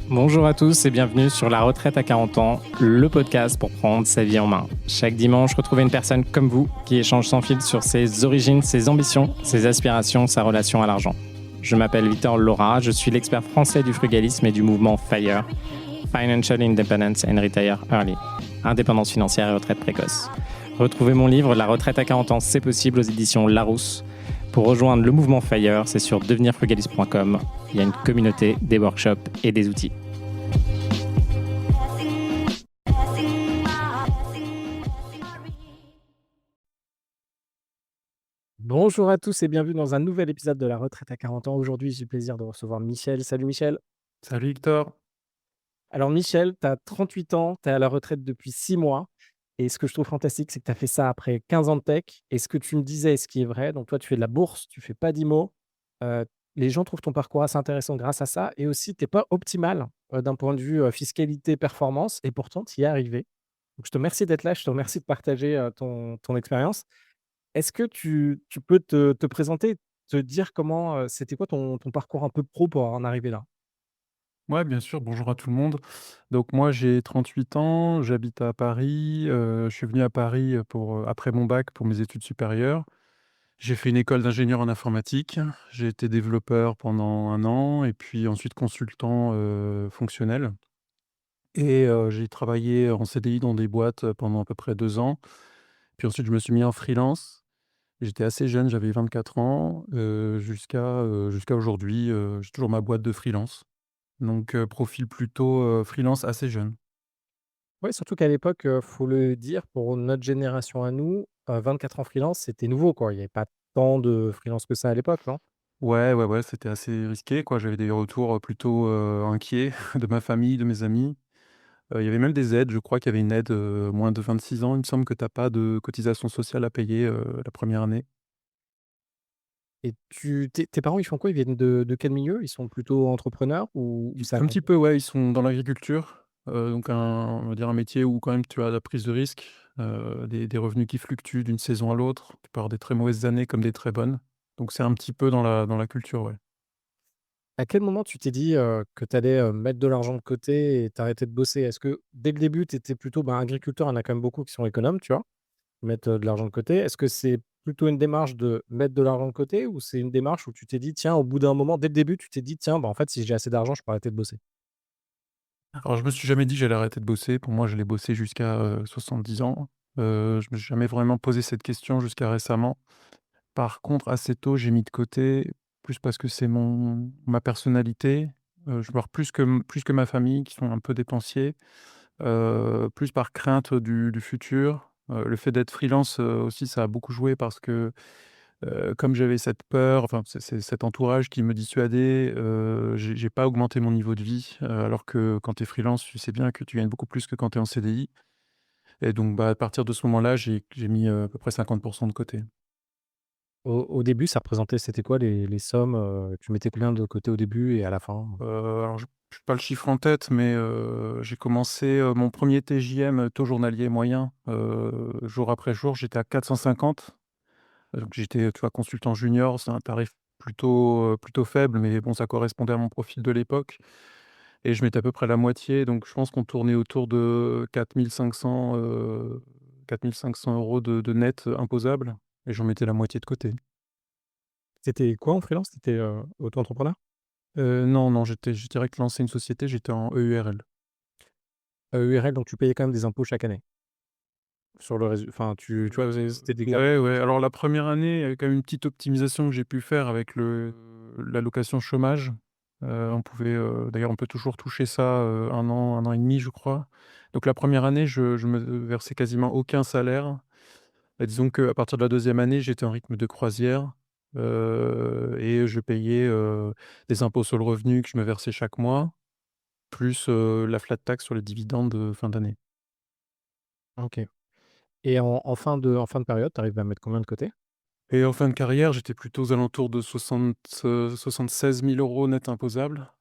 Bonjour à tous et bienvenue sur La retraite à 40 ans, le podcast pour prendre sa vie en main. Chaque dimanche, retrouvez une personne comme vous qui échange sans fil sur ses origines, ses ambitions, ses aspirations, sa relation à l'argent. Je m'appelle Victor Laura, je suis l'expert français du frugalisme et du mouvement FIRE, Financial Independence and Retire Early, indépendance financière et retraite précoce. Retrouvez mon livre La retraite à 40 ans, c'est possible aux éditions Larousse. Pour rejoindre le mouvement FIRE, c'est sur devenirfrugaliste.com. Il y a une communauté, des workshops et des outils. Bonjour à tous et bienvenue dans un nouvel épisode de La retraite à 40 ans. Aujourd'hui, j'ai le plaisir de recevoir Michel. Salut Michel. Salut Victor. Alors Michel, tu as 38 ans, tu es à la retraite depuis 6 mois. Et ce que je trouve fantastique, c'est que tu as fait ça après 15 ans de tech. Et ce que tu me disais, ce qui est vrai, donc toi, tu fais de la bourse, tu fais pas d'IMO. Euh, les gens trouvent ton parcours assez intéressant grâce à ça. Et aussi, tu n'es pas optimal d'un point de vue fiscalité, performance. Et pourtant, tu y es arrivé. Donc, je te remercie d'être là. Je te remercie de partager ton expérience. Est-ce que tu peux te présenter, te dire comment, c'était quoi ton parcours un peu pro pour en arriver là? Ouais, bien sûr, bonjour à tout le monde. Donc moi j'ai 38 ans, j'habite à Paris, je suis venu à Paris, pour, après mon bac pour mes études supérieures. J'ai fait une école d'ingénieur en informatique, j'ai été développeur pendant 1 an et puis ensuite consultant, fonctionnel et j'ai travaillé en CDI dans des boîtes, pendant à peu près 2 ans. Puis ensuite je me suis mis en freelance. J'étais assez jeune, j'avais 24 ans, jusqu'à aujourd'hui, j'ai toujours ma boîte de freelance. Donc profil plutôt, freelance assez jeune. Ouais, surtout qu'à l'époque, faut le dire, pour notre génération à nous, 24 ans freelance, c'était nouveau, quoi. Il y avait pas tant de freelance que ça à l'époque, non? Ouais, ouais, ouais, c'était assez risqué quoi. J'avais des retours, plutôt, inquiets de ma famille, de mes amis. Il y avait même des aides. Je crois qu'il y avait une aide, moins de 26 ans, il me semble que tu as pas de cotisation sociale à payer, la première année. Et tes parents, ils font quoi? Ils viennent de quel milieu? Ils sont plutôt entrepreneurs ou ça Un compte? petit peu, ouais, ils sont dans l'agriculture, donc on va dire un métier où quand même tu as la prise de risque, des revenus qui fluctuent d'une saison à l'autre. Tu peux avoir des très mauvaises années comme des très bonnes. Donc c'est un petit peu dans la culture, ouais. À quel moment tu t'es dit, que tu allais, mettre de l'argent de côté et t'arrêter de bosser? Est-ce que dès le début, tu étais plutôt agriculteur, il y en a quand même beaucoup qui sont économes, tu vois? Mettre, de l'argent de côté. Est-ce que c'est plutôt une démarche de mettre de l'argent de côté ou c'est une démarche où tu t'es dit: «Tiens», au bout d'un moment, dès le début, tu t'es dit: «Tiens, bah, en fait, si j'ai assez d'argent, je peux arrêter de bosser»? Alors je me suis jamais dit que j'allais arrêter de bosser. Pour moi, j'allais bosser jusqu'à, 70 ans. Je me suis jamais vraiment posé cette question jusqu'à récemment. Par contre, assez tôt, j'ai mis de côté, plus parce que c'est ma personnalité. Je vois plus que ma famille qui sont un peu dépensiers, plus par crainte du futur. Le fait d'être freelance, aussi, ça a beaucoup joué parce que, comme j'avais cette peur, enfin, c'est cet entourage qui me dissuadait, j'ai pas augmenté mon niveau de vie, alors que quand tu es freelance, tu sais bien que tu gagnes beaucoup plus que quand tu es en CDI et donc bah, à partir de ce moment-là, j'ai mis, à peu près 50 de côté. Au début, ça représentait c'était quoi les sommes, tu mettais combien de côté au début et à la fin? Alors je j'ai pas le chiffre en tête, mais j'ai commencé, mon 1er TJM, taux journalier moyen, jour après jour, j'étais à 450. Donc j'étais, tu vois, consultant junior, c'est un tarif plutôt faible, mais bon, ça correspondait à mon profil de l'époque et je mettais à peu près la moitié, donc je pense qu'on tournait autour de 4 500 € de net, imposable et j'en mettais la moitié de côté. C'était quoi en freelance? Tu étais, auto-entrepreneur? Non, non, j'ai direct lancé une société, j'étais en EURL. EURL, donc tu payais quand même des impôts chaque année? Sur le résu enfin, tu vois, c'était des gaps. Ouais, ouais, alors la première année, il y avait quand même une petite optimisation que j'ai pu faire avec l'allocation chômage. On pouvait, d'ailleurs, on peut toujours toucher ça, 1 an et demi, je crois. Donc la première année, je me versais quasiment aucun salaire. Bah, disons qu'à partir de la deuxième année, j'étais en rythme de croisière, et je payais, des impôts sur le revenu que je me versais chaque mois, plus, la flat tax sur les dividendes de fin d'année. OK. Et en fin de période, tu arrives à mettre combien de côté? Et en fin de carrière, j'étais plutôt aux alentours de 76 000 € net imposables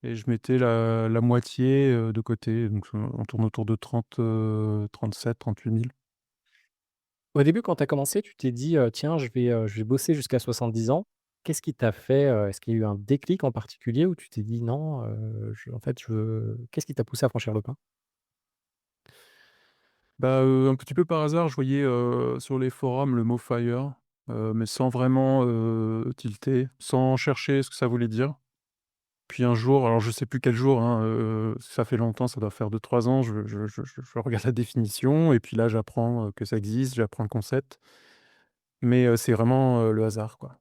et je mettais la moitié, de côté, donc on tourne autour de 37 000-38 000. Au début, quand tu as commencé, tu t'es dit, «Tiens, je vais bosser jusqu'à 70 ans». qu'est-ce qui t'a fait, est-ce qu'il y a eu un déclic en particulier où tu t'es dit: «Non, je en fait, je veux» qu'est-ce qui t'a poussé à franchir le pas? Bah, un petit peu par hasard, je voyais, sur les forums le mot FIRE, mais sans vraiment, tilter, sans chercher ce que ça voulait dire. Puis un jour, alors je sais plus quel jour, hein, ça fait longtemps, ça doit faire 2 3 ans, je regarde la définition et puis là j'apprends, que ça existe, j'apprends le concept, mais c'est vraiment, le hasard, quoi.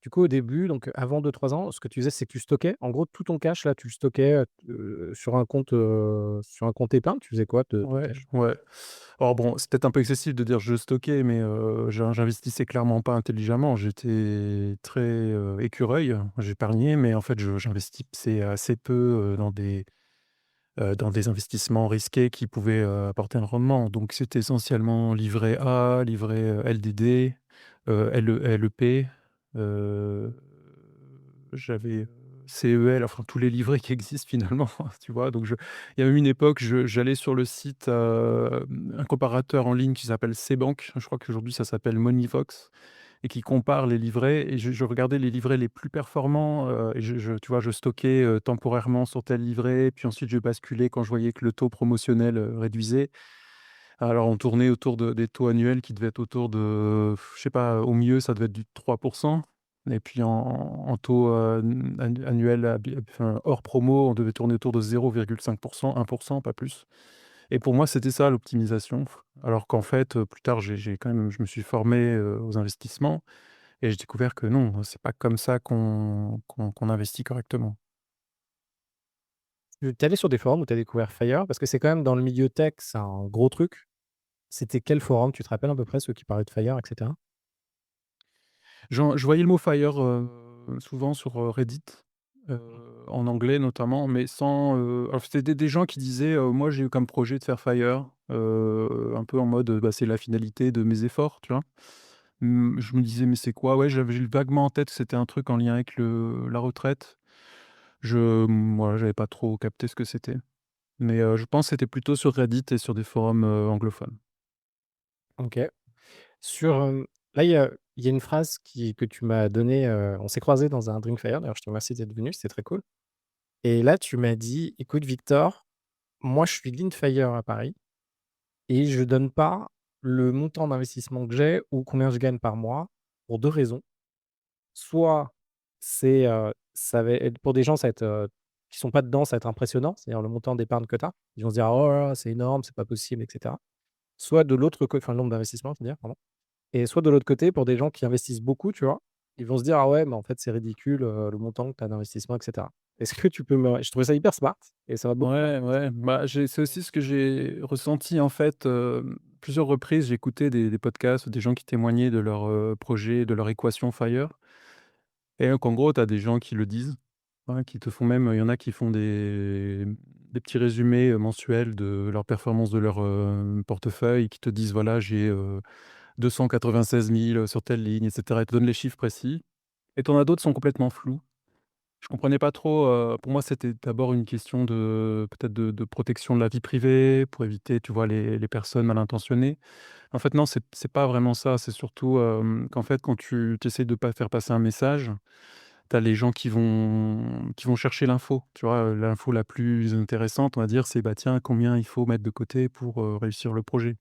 Du coup, au début, donc avant 2 3 ans, ce que tu faisais, c'est que tu stockais en gros tout ton cash là, tu le stockais, sur un compte épargne? Tu faisais quoi de ton Ouais, cash? ouais. Alors bon, c'est peut-être un peu excessif de dire je stockais, mais j'investissais clairement pas intelligemment. J'étais très, écureuil. J'épargnais, mais en fait, je j'investissais assez peu, dans des investissements risqués qui pouvaient, apporter un rendement. Donc c'était essentiellement livret A, livret, LDD, LEP, heu, j'avais, CEL, enfin tous les livrets qui existent finalement, tu vois? Donc il y a eu une époque, j'allais sur le site, un comparateur en ligne qui s'appelle CBank, je crois qu'aujourd'hui ça s'appelle Moneyfox et qui compare les livrets et je regardais les livrets les plus performants, et tu vois, je stockais, temporairement sur tel livret, puis ensuite je basculais quand je voyais que le taux promotionnel, réduisait. Alors on tournait autour des taux annuels qui devaient être autour de, je sais pas, au mieux ça devait être du 3 et puis en taux, annuel enfin hors promo, on devait tourner autour de 0,5 1 pas plus. Et pour moi, c'était ça l'optimisation. Alors qu'en fait, plus tard, j'ai quand même je me suis formé, aux investissements et j'ai découvert que non, c'est pas comme ça qu'on investit correctement. Tu es allé sur des forums où tu as découvert Fire? Parce que c'est quand même dans le milieu tech, c'est un gros truc. C'était quel forum? Tu te rappelles à peu près ceux qui parlaient de Fire et cetera? Je voyais le mot FIRE, souvent sur, Reddit, en anglais notamment, mais sans, alors c'était des gens qui disaient, «Moi j'ai eu comme projet de faire FIRE», un peu en mode, bah, c'est la finalité de mes efforts, tu vois? Je me disais: «Mais c'est quoi?» Ouais, j'ai vaguement en tête que c'était un truc en lien avec la retraite. Voilà, j'avais pas trop capté ce que c'était, mais je pense que c'était plutôt sur Reddit et sur des forums, anglophones. OK. Sur, là, il y a une phrase que tu m'as donnée, on s'est croisés dans un drink Fire, d'ailleurs je te remercie d'être venu, c'était très cool et là tu m'as dit: «Écoute Victor, moi je suis lean fire à Paris et je donne pas le montant d'investissement que j'ai ou combien je gagne par mois pour 2 raisons. Soit ça va être pour des gens, ça va être, qui sont pas dedans, ça va être impressionnant, c'est-à-dire le montant d'épargne que tu as. Ils vont se dire: «Oh là là, c'est énorme, c'est pas possible» et cetera. Soit de l'autre côté, enfin le nombre d'investissements, je veux dire, pardon. Et soit de l'autre côté, pour des gens qui investissent beaucoup, tu vois? Ils vont se dire: «Ah ouais, mais en fait, c'est ridicule, le montant que tu as d'investissement» et cetera. Est-ce que tu peux me je trouvais ça hyper smart et ça m'a beaucoup Ouais, ouais, bah, c'est aussi ce que j'ai ressenti en fait, plusieurs reprises, j'ai écouté des podcasts, des gens qui témoignaient de leur, projet, de leur équation FIRE et donc en gros, tu as des gens qui le disent, ouais, qui te font même il y en a qui font des petits résumés, mensuels de leur performance de leur, portefeuille, qui te disent: «Voilà, j'ai, 296 000 sur telle ligne» et cetera. Ils te donnent les chiffres précis et tu en as d'autres qui sont complètement flous. Je comprenais pas trop, pour moi, c'était d'abord une question de peut-être de protection de la vie privée, pour éviter, tu vois, les personnes mal intentionnées. En fait, non, c'est pas vraiment ça. C'est surtout, qu'en fait, quand tu essaies de pas faire passer un message, tu as les gens qui vont chercher l'info, tu vois? L'info la plus intéressante, on va dire, c'est, bah, tiens, combien il faut mettre de côté pour, réussir le projet?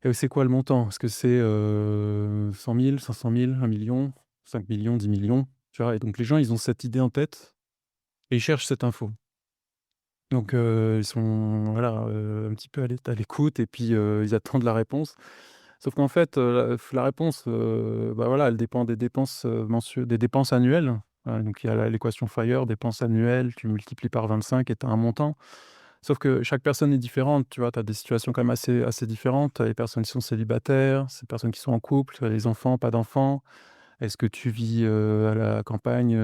Et c'est quoi le montant? Est-ce que c'est, 100 000, 500 000, 1 000 000, 5 000 000, 10 000 000? Tu vois? Et donc les gens, ils ont cette idée en tête et ils cherchent cette info. Donc ils sont voilà, un petit peu à l'écoute et puis, ils attendent la réponse. Sauf qu'en fait, la réponse, bah, voilà, elle dépend des dépenses, des dépenses annuelles. Donc il y a l'équation FIRE, dépenses annuelles, tu multiplies par 25 et tu as un montant. Sauf que chaque personne est différente, tu vois? Tu as des situations quand même assez différentes. Tu as les personnes qui sont célibataires, ces personnes qui sont en couple, tu as les enfants, pas d'enfants. Est-ce que tu vis, à la campagne,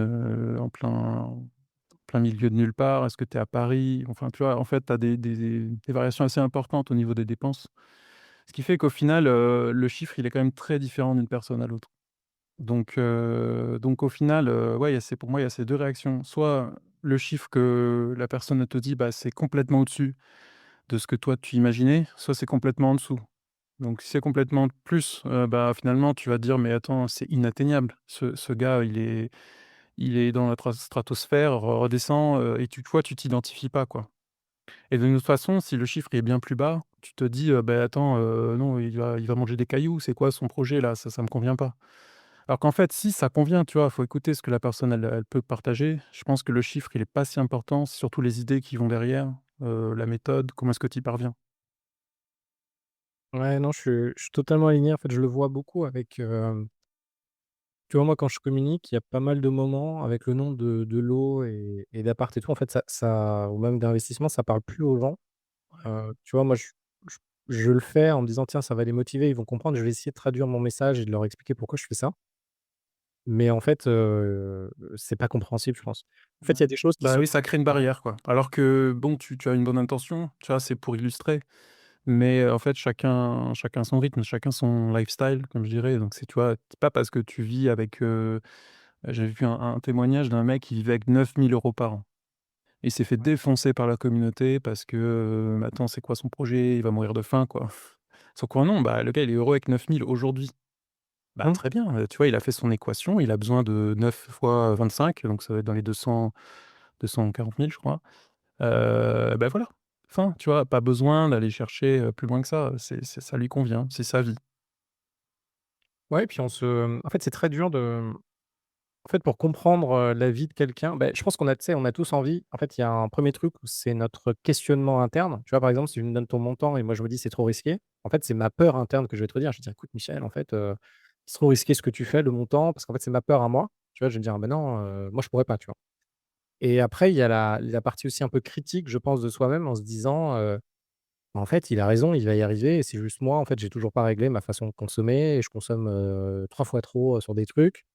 en plein milieu de nulle part? Est-ce que tu es à Paris? Enfin, tu vois, en fait, tu as des variations assez importantes au niveau des dépenses. Ce qui fait qu'au final, le chiffre, il est quand même très différent d'une personne à l'autre. Donc au final, ouais, pour moi, il y a ces 2 réactions. Soit le chiffre que la personne elle te dit, bah, c'est complètement au-dessus de ce que toi tu imaginais, soit c'est complètement en dessous. Donc si c'est complètement plus, bah, finalement, tu vas te dire: «Mais attends, c'est inatteignable. Ce gars, il est dans la stratosphère, redescend, et tu vois, tu t'identifies pas, quoi. Et d'une autre façon, si le chiffre est bien plus bas, tu te dis: «Beh, attends, non, il va manger des cailloux, c'est quoi son projet là? Ça me convient pas». Alors qu'en fait, si, ça convient, tu vois? Faut écouter ce que la personne elle peut partager. Je pense que le chiffre, il est pas si important, c'est surtout les idées qui vont derrière, la méthode, comment est-ce que tu y parviens. Ouais, non, je suis totalement aligné. En fait, je le vois beaucoup avec, tu vois, moi, quand je communique, il y a pas mal de moments avec le nom de lots et d'appart et tout, en fait, ça ou même d'investissement, ça parle plus aux gens. Tu vois, moi, je je le fais en me disant: «Tiens, ça va les motiver, ils vont comprendre». Je vais essayer de traduire mon message et de leur expliquer pourquoi je fais ça. Mais en fait, c'est pas compréhensible, je pense. En fait, Ouais. il y a des choses qui Bah, sont oui, ça crée une barrière, quoi. Alors que bon, tu as une bonne intention, tu vois? C'est pour illustrer, mais en fait, chacun son rythme, chacun son lifestyle, comme je dirais. Donc c'est, tu vois? C'est pas parce que tu vis avec, j'avais vu un témoignage d'un mec qui vivait avec 9 000 € par an. Il s'est fait ouais. défoncer par la communauté parce que, attends, c'est quoi son projet? Il va mourir de faim, quoi. Sauf que non, bah, le gars, il est heureux avec 9 000 aujourd'hui. Bah, Mmh. très bien, tu vois? Il a fait son équation, il a besoin de 9 fois 25, donc ça va être dans les 240 000, je crois. Bah, voilà, fin, tu vois? Pas besoin d'aller chercher, plus loin que ça. C'est ça lui convient, c'est sa vie. Ouais, puis en fait, c'est très dur en fait, pour comprendre, la vie de quelqu'un, beh, je pense qu'on a tu sais, on a tous envie en fait, il y a un premier truc où c'est notre questionnement interne. Tu vois, par exemple, si tu me donnes ton montant et moi je me dis: «C'est trop risqué», en fait, c'est ma peur interne que je vais te dire. Je vais te dire: «Écoute Michel, en fait, c'est trop risqué ce que tu fais, le montant», parce qu'en fait, c'est ma peur à moi. Tu vois, je vais me dire: «Ah, ben non, moi je pourrais pas», tu vois? Et après, il y a la partie aussi un peu critique, je pense, de soi-même en se disant, «En fait, il a raison, il va y arriver et c'est juste moi, en fait, j'ai toujours pas réglé ma façon de consommer et je consomme, 3 fois trop, sur des trucs».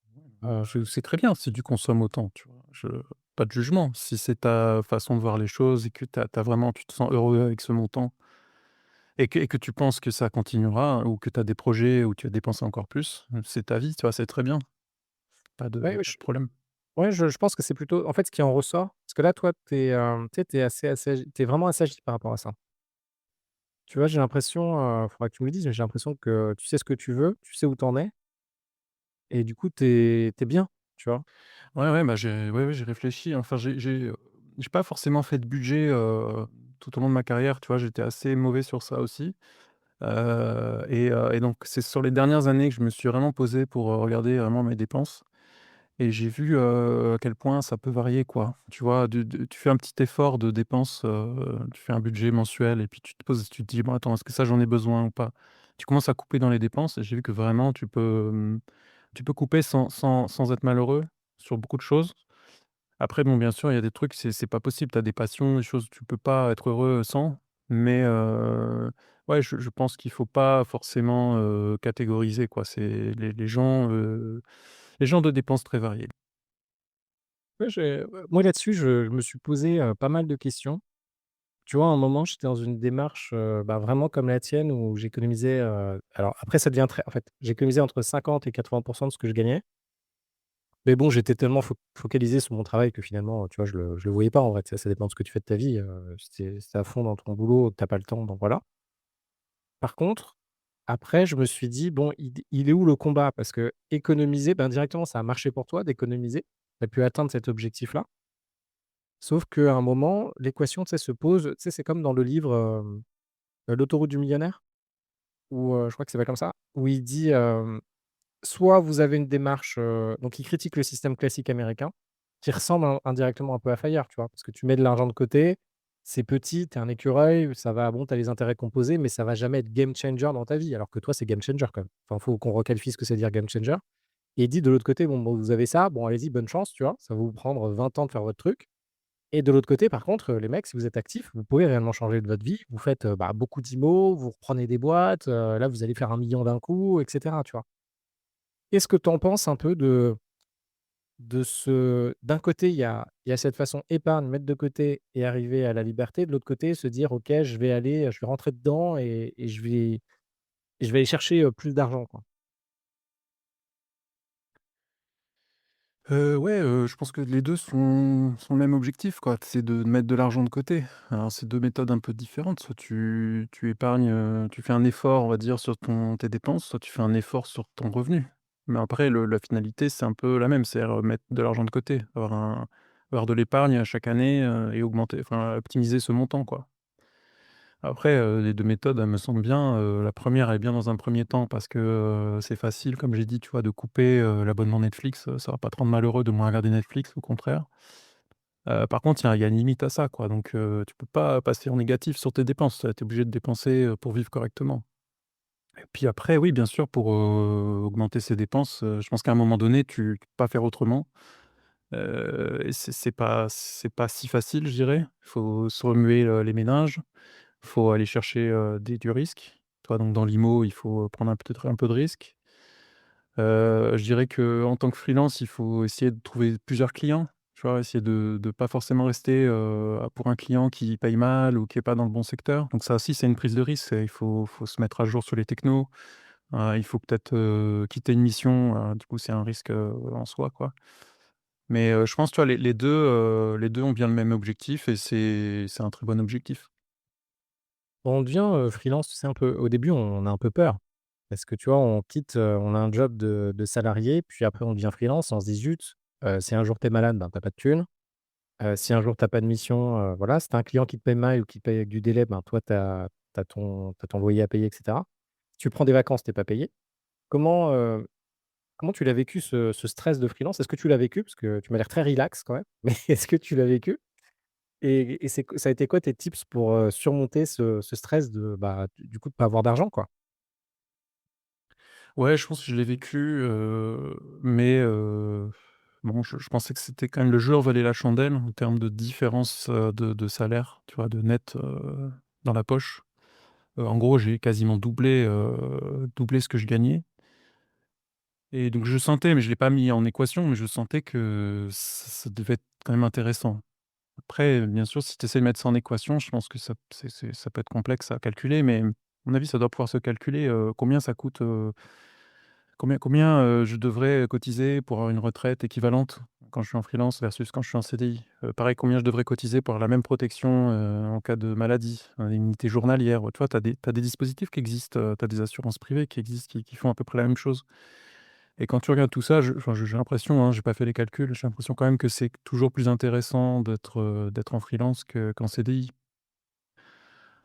C'est très bien si tu consommes autant, tu vois? Pas de jugement. Si c'est ta façon de voir les choses et que tu te sens heureux avec ce montant et que tu penses que ça continuera ou que tu as des projets où tu vas dépenser encore plus, c'est ta vie, tu vois? C'est très bien. Ouais, ouais, Pas de problème. je pense que c'est plutôt en fait, ce qui en ressort parce que là, toi, tu es, tu sais, tu es assez agi tu es vraiment assagi par rapport à ça. Tu vois, j'ai l'impression, faudra que tu me le dises, mais j'ai l'impression que tu sais ce que tu veux, tu sais où tu en es et du coup, tu es bien, tu vois? Ouais, ouais, bah, j'ai réfléchi. Enfin, j'ai pas forcément fait de budget, tout au long de ma carrière, tu vois? J'étais assez mauvais sur ça aussi, et donc c'est sur les dernières années que je me suis vraiment posé pour, regarder vraiment mes dépenses et j'ai vu, à quel point ça peut varier, quoi. Tu vois? Tu fais un petit effort de dépenses, tu fais un budget mensuel et puis tu te poses, tu te dis: «Bon, attends, est-ce que ça, j'en ai besoin ou pas?» Tu commences à couper dans les dépenses et j'ai vu que vraiment tu peux couper sans être malheureux sur beaucoup de choses. Après bon, bien sûr, il y a des trucs, c'est pas possible. Tu as des passions, des choses, tu peux pas être heureux sans. Mais ouais, je pense qu'il faut pas forcément, catégoriser, quoi. C'est les gens de dépenses très variées. Ouais, moi là-dessus, je me suis posé, pas mal de questions. Tu vois, à un moment, j'étais dans une démarche, bah, vraiment comme la tienne où j'économisais, alors après ça devient très en fait, j'économisais entre 50 et 80 de ce que je gagnais. Mais bon, j'étais tellement focalisé sur mon travail que finalement, tu vois, je le voyais pas en vrai, tu sais, ça dépend de ce que tu fais de ta vie, si tu à fond dans ton boulot, tu as pas le temps, donc voilà. Par contre, après, je me suis dit: «Bon, il est où le combat?» parce que économiser, ben, directement, ça a marché pour toi d'économiser. Tu as pu atteindre cet objectif-là. Sauf qu'à un moment, l'équation, tu sais, se pose, tu sais, c'est comme dans le livre, «L'autoroute du millionnaire» où, je crois que c'est pas comme ça, où il dit, soit vous avez une démarche, donc il critique le système classique américain, qui ressemble indirectement un peu à FIRE, tu vois? Parce que tu mets de l'argent de côté, c'est petit, tu es un écureuil, ça va bon, tu as les intérêts composés, mais ça va jamais être game changer dans ta vie, alors que toi, c'est game changer quand même. Enfin, faut qu'on requalifie ce que c'est dire game changer et il dit de l'autre côté: «Bon, vous avez ça, bon allez-y, bonne chance», tu vois? Ça va vous prendre 20 ans de faire votre truc et de l'autre côté, par contre, les mecs, si vous êtes actifs, vous pouvez réellement changer de votre vie. Vous faites, bah, beaucoup d'IMO, vous reprenez des boîtes, là, vous allez faire 1 million d'un coup et cetera, tu vois? Qu'est-ce que tu en penses un peu de ce d'un côté, il y a cette façon épargne, mettre de côté et arriver à la liberté. De l'autre côté, se dire: «OK, je vais rentrer dedans et je vais aller chercher, plus d'argent, quoi». Ouais, je pense que les 2 sont le même objectif, quoi. C'est de mettre de l'argent de côté. Alors c'est 2 méthodes un peu différentes. Soit tu épargnes, tu fais un effort, on va dire, sur tes dépenses, soit tu fais un effort sur ton revenu. Mais après la finalité, c'est un peu la même, c'est-à-dire, mettre de l'argent de côté, avoir de l'épargne chaque année, et augmenter, enfin, optimiser ce montant, quoi. Après, les 2 méthodes, elles me semblent bien. La première est bien dans un premier temps parce que, c'est facile, comme j'ai dit, tu vois, de couper, l'abonnement Netflix, ça va pas te rendre malheureux de moins regarder Netflix, au contraire. Par contre, il y a une limite à ça, quoi, donc tu peux pas passer en négatif sur tes dépenses. Tu es obligé de dépenser, pour vivre correctement. Et puis après, oui, bien sûr, pour, augmenter ses dépenses, je pense qu'à un moment donné, tu peux pas faire autrement, et c'est pas si facile, je dirais. Il faut se remuer, les méninges. Faut aller chercher, du risque. Toi, donc dans l'IMO, il faut prendre peut-être un peu de risque. Je dirais qu'en tant que freelance, il faut essayer de trouver plusieurs clients, tu vois? Essayer de pas forcément rester, pour un client qui paye mal ou qui est pas dans le bon secteur. Donc ça aussi, c'est une prise de risque, il faut se mettre à jour sur les technos. Il faut peut-être, quitter une mission, du coup, c'est un risque, en soi, quoi. Mais, je pense, tu vois, les deux ont bien le même objectif et c'est un très bon objectif. On devient, freelance, tu sais, un peu au début, on a un peu peur parce que, tu vois, on quitte, on a un job de salarié, puis après on devient freelance, on se dit: «Zut, si un jour tu es malade, ben, tu pas de thunes. Si un jour tu pas de mission, voilà, si tu un client qui te paye mal ou qui te paye avec du délai, ben, toi, tu as ton loyer à payer et cetera. Si tu prends des vacances, tu pas payé». Comment, comment tu l'as vécu ce stress de freelance? Est-ce que tu l'as vécu? Parce que tu m'as l'air très relax quand même, mais est-ce que tu l'as vécu? Et ça a été quoi tes tips pour, surmonter ce stress de, bah, du coup, de pas avoir d'argent, quoi? Ouais, je pense que je l'ai vécu, mais bon, je pensais que c'était quand même le jeu en valait la chandelle en termes de différence, de salaire, tu vois? De net, dans la poche. En gros, j'ai quasiment doublé ce que je gagnais et donc je sentais, mais je l'ai pas mis en équation, mais je sentais que ça devait être quand même intéressant. Après, bien sûr, si tu essaies de mettre ça en équation, je pense que ça peut être complexe à calculer, mais à mon avis, ça doit pouvoir se calculer, combien ça coûte, combien, je devrais cotiser pour avoir une retraite équivalente quand je suis en freelance versus quand je suis en CDI? Pareil, combien je devrais cotiser pour avoir la même protection, en cas de maladie, indemnité journalière? Tu vois, tu as des dispositifs qui existent, tu as des assurances privées qui existent, qui font à peu près la même chose et quand tu regardes tout ça, j'ai l'impression, hein, j'ai pas fait les calculs, j'ai l'impression quand même que c'est toujours plus intéressant d'être en freelance qu'en CDI.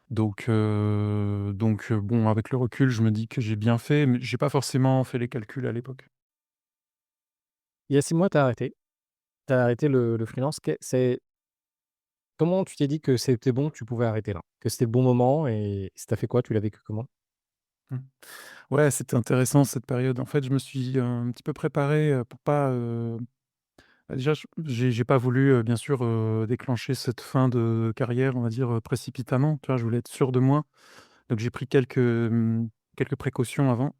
Donc bon, avec le recul, je me dis que j'ai bien fait, mais j'ai pas forcément fait les calculs à l'époque. Il y a 6 mois, tu as arrêté. Tu as arrêté le freelance. Comment tu t'es dit que c'était bon, que tu pouvais arrêter là? Que c'était le bon moment et ça t'a fait quoi? Tu l'as vécu comment? Mmh. Ouais, c'était intéressant cette période. En fait, je me suis, un petit peu préparé, pour pas, bah, déjà j'ai pas voulu, bien sûr, déclencher cette fin de carrière, on va dire, précipitamment, tu vois? Je voulais être sûr de moi, donc j'ai pris quelques précautions avant.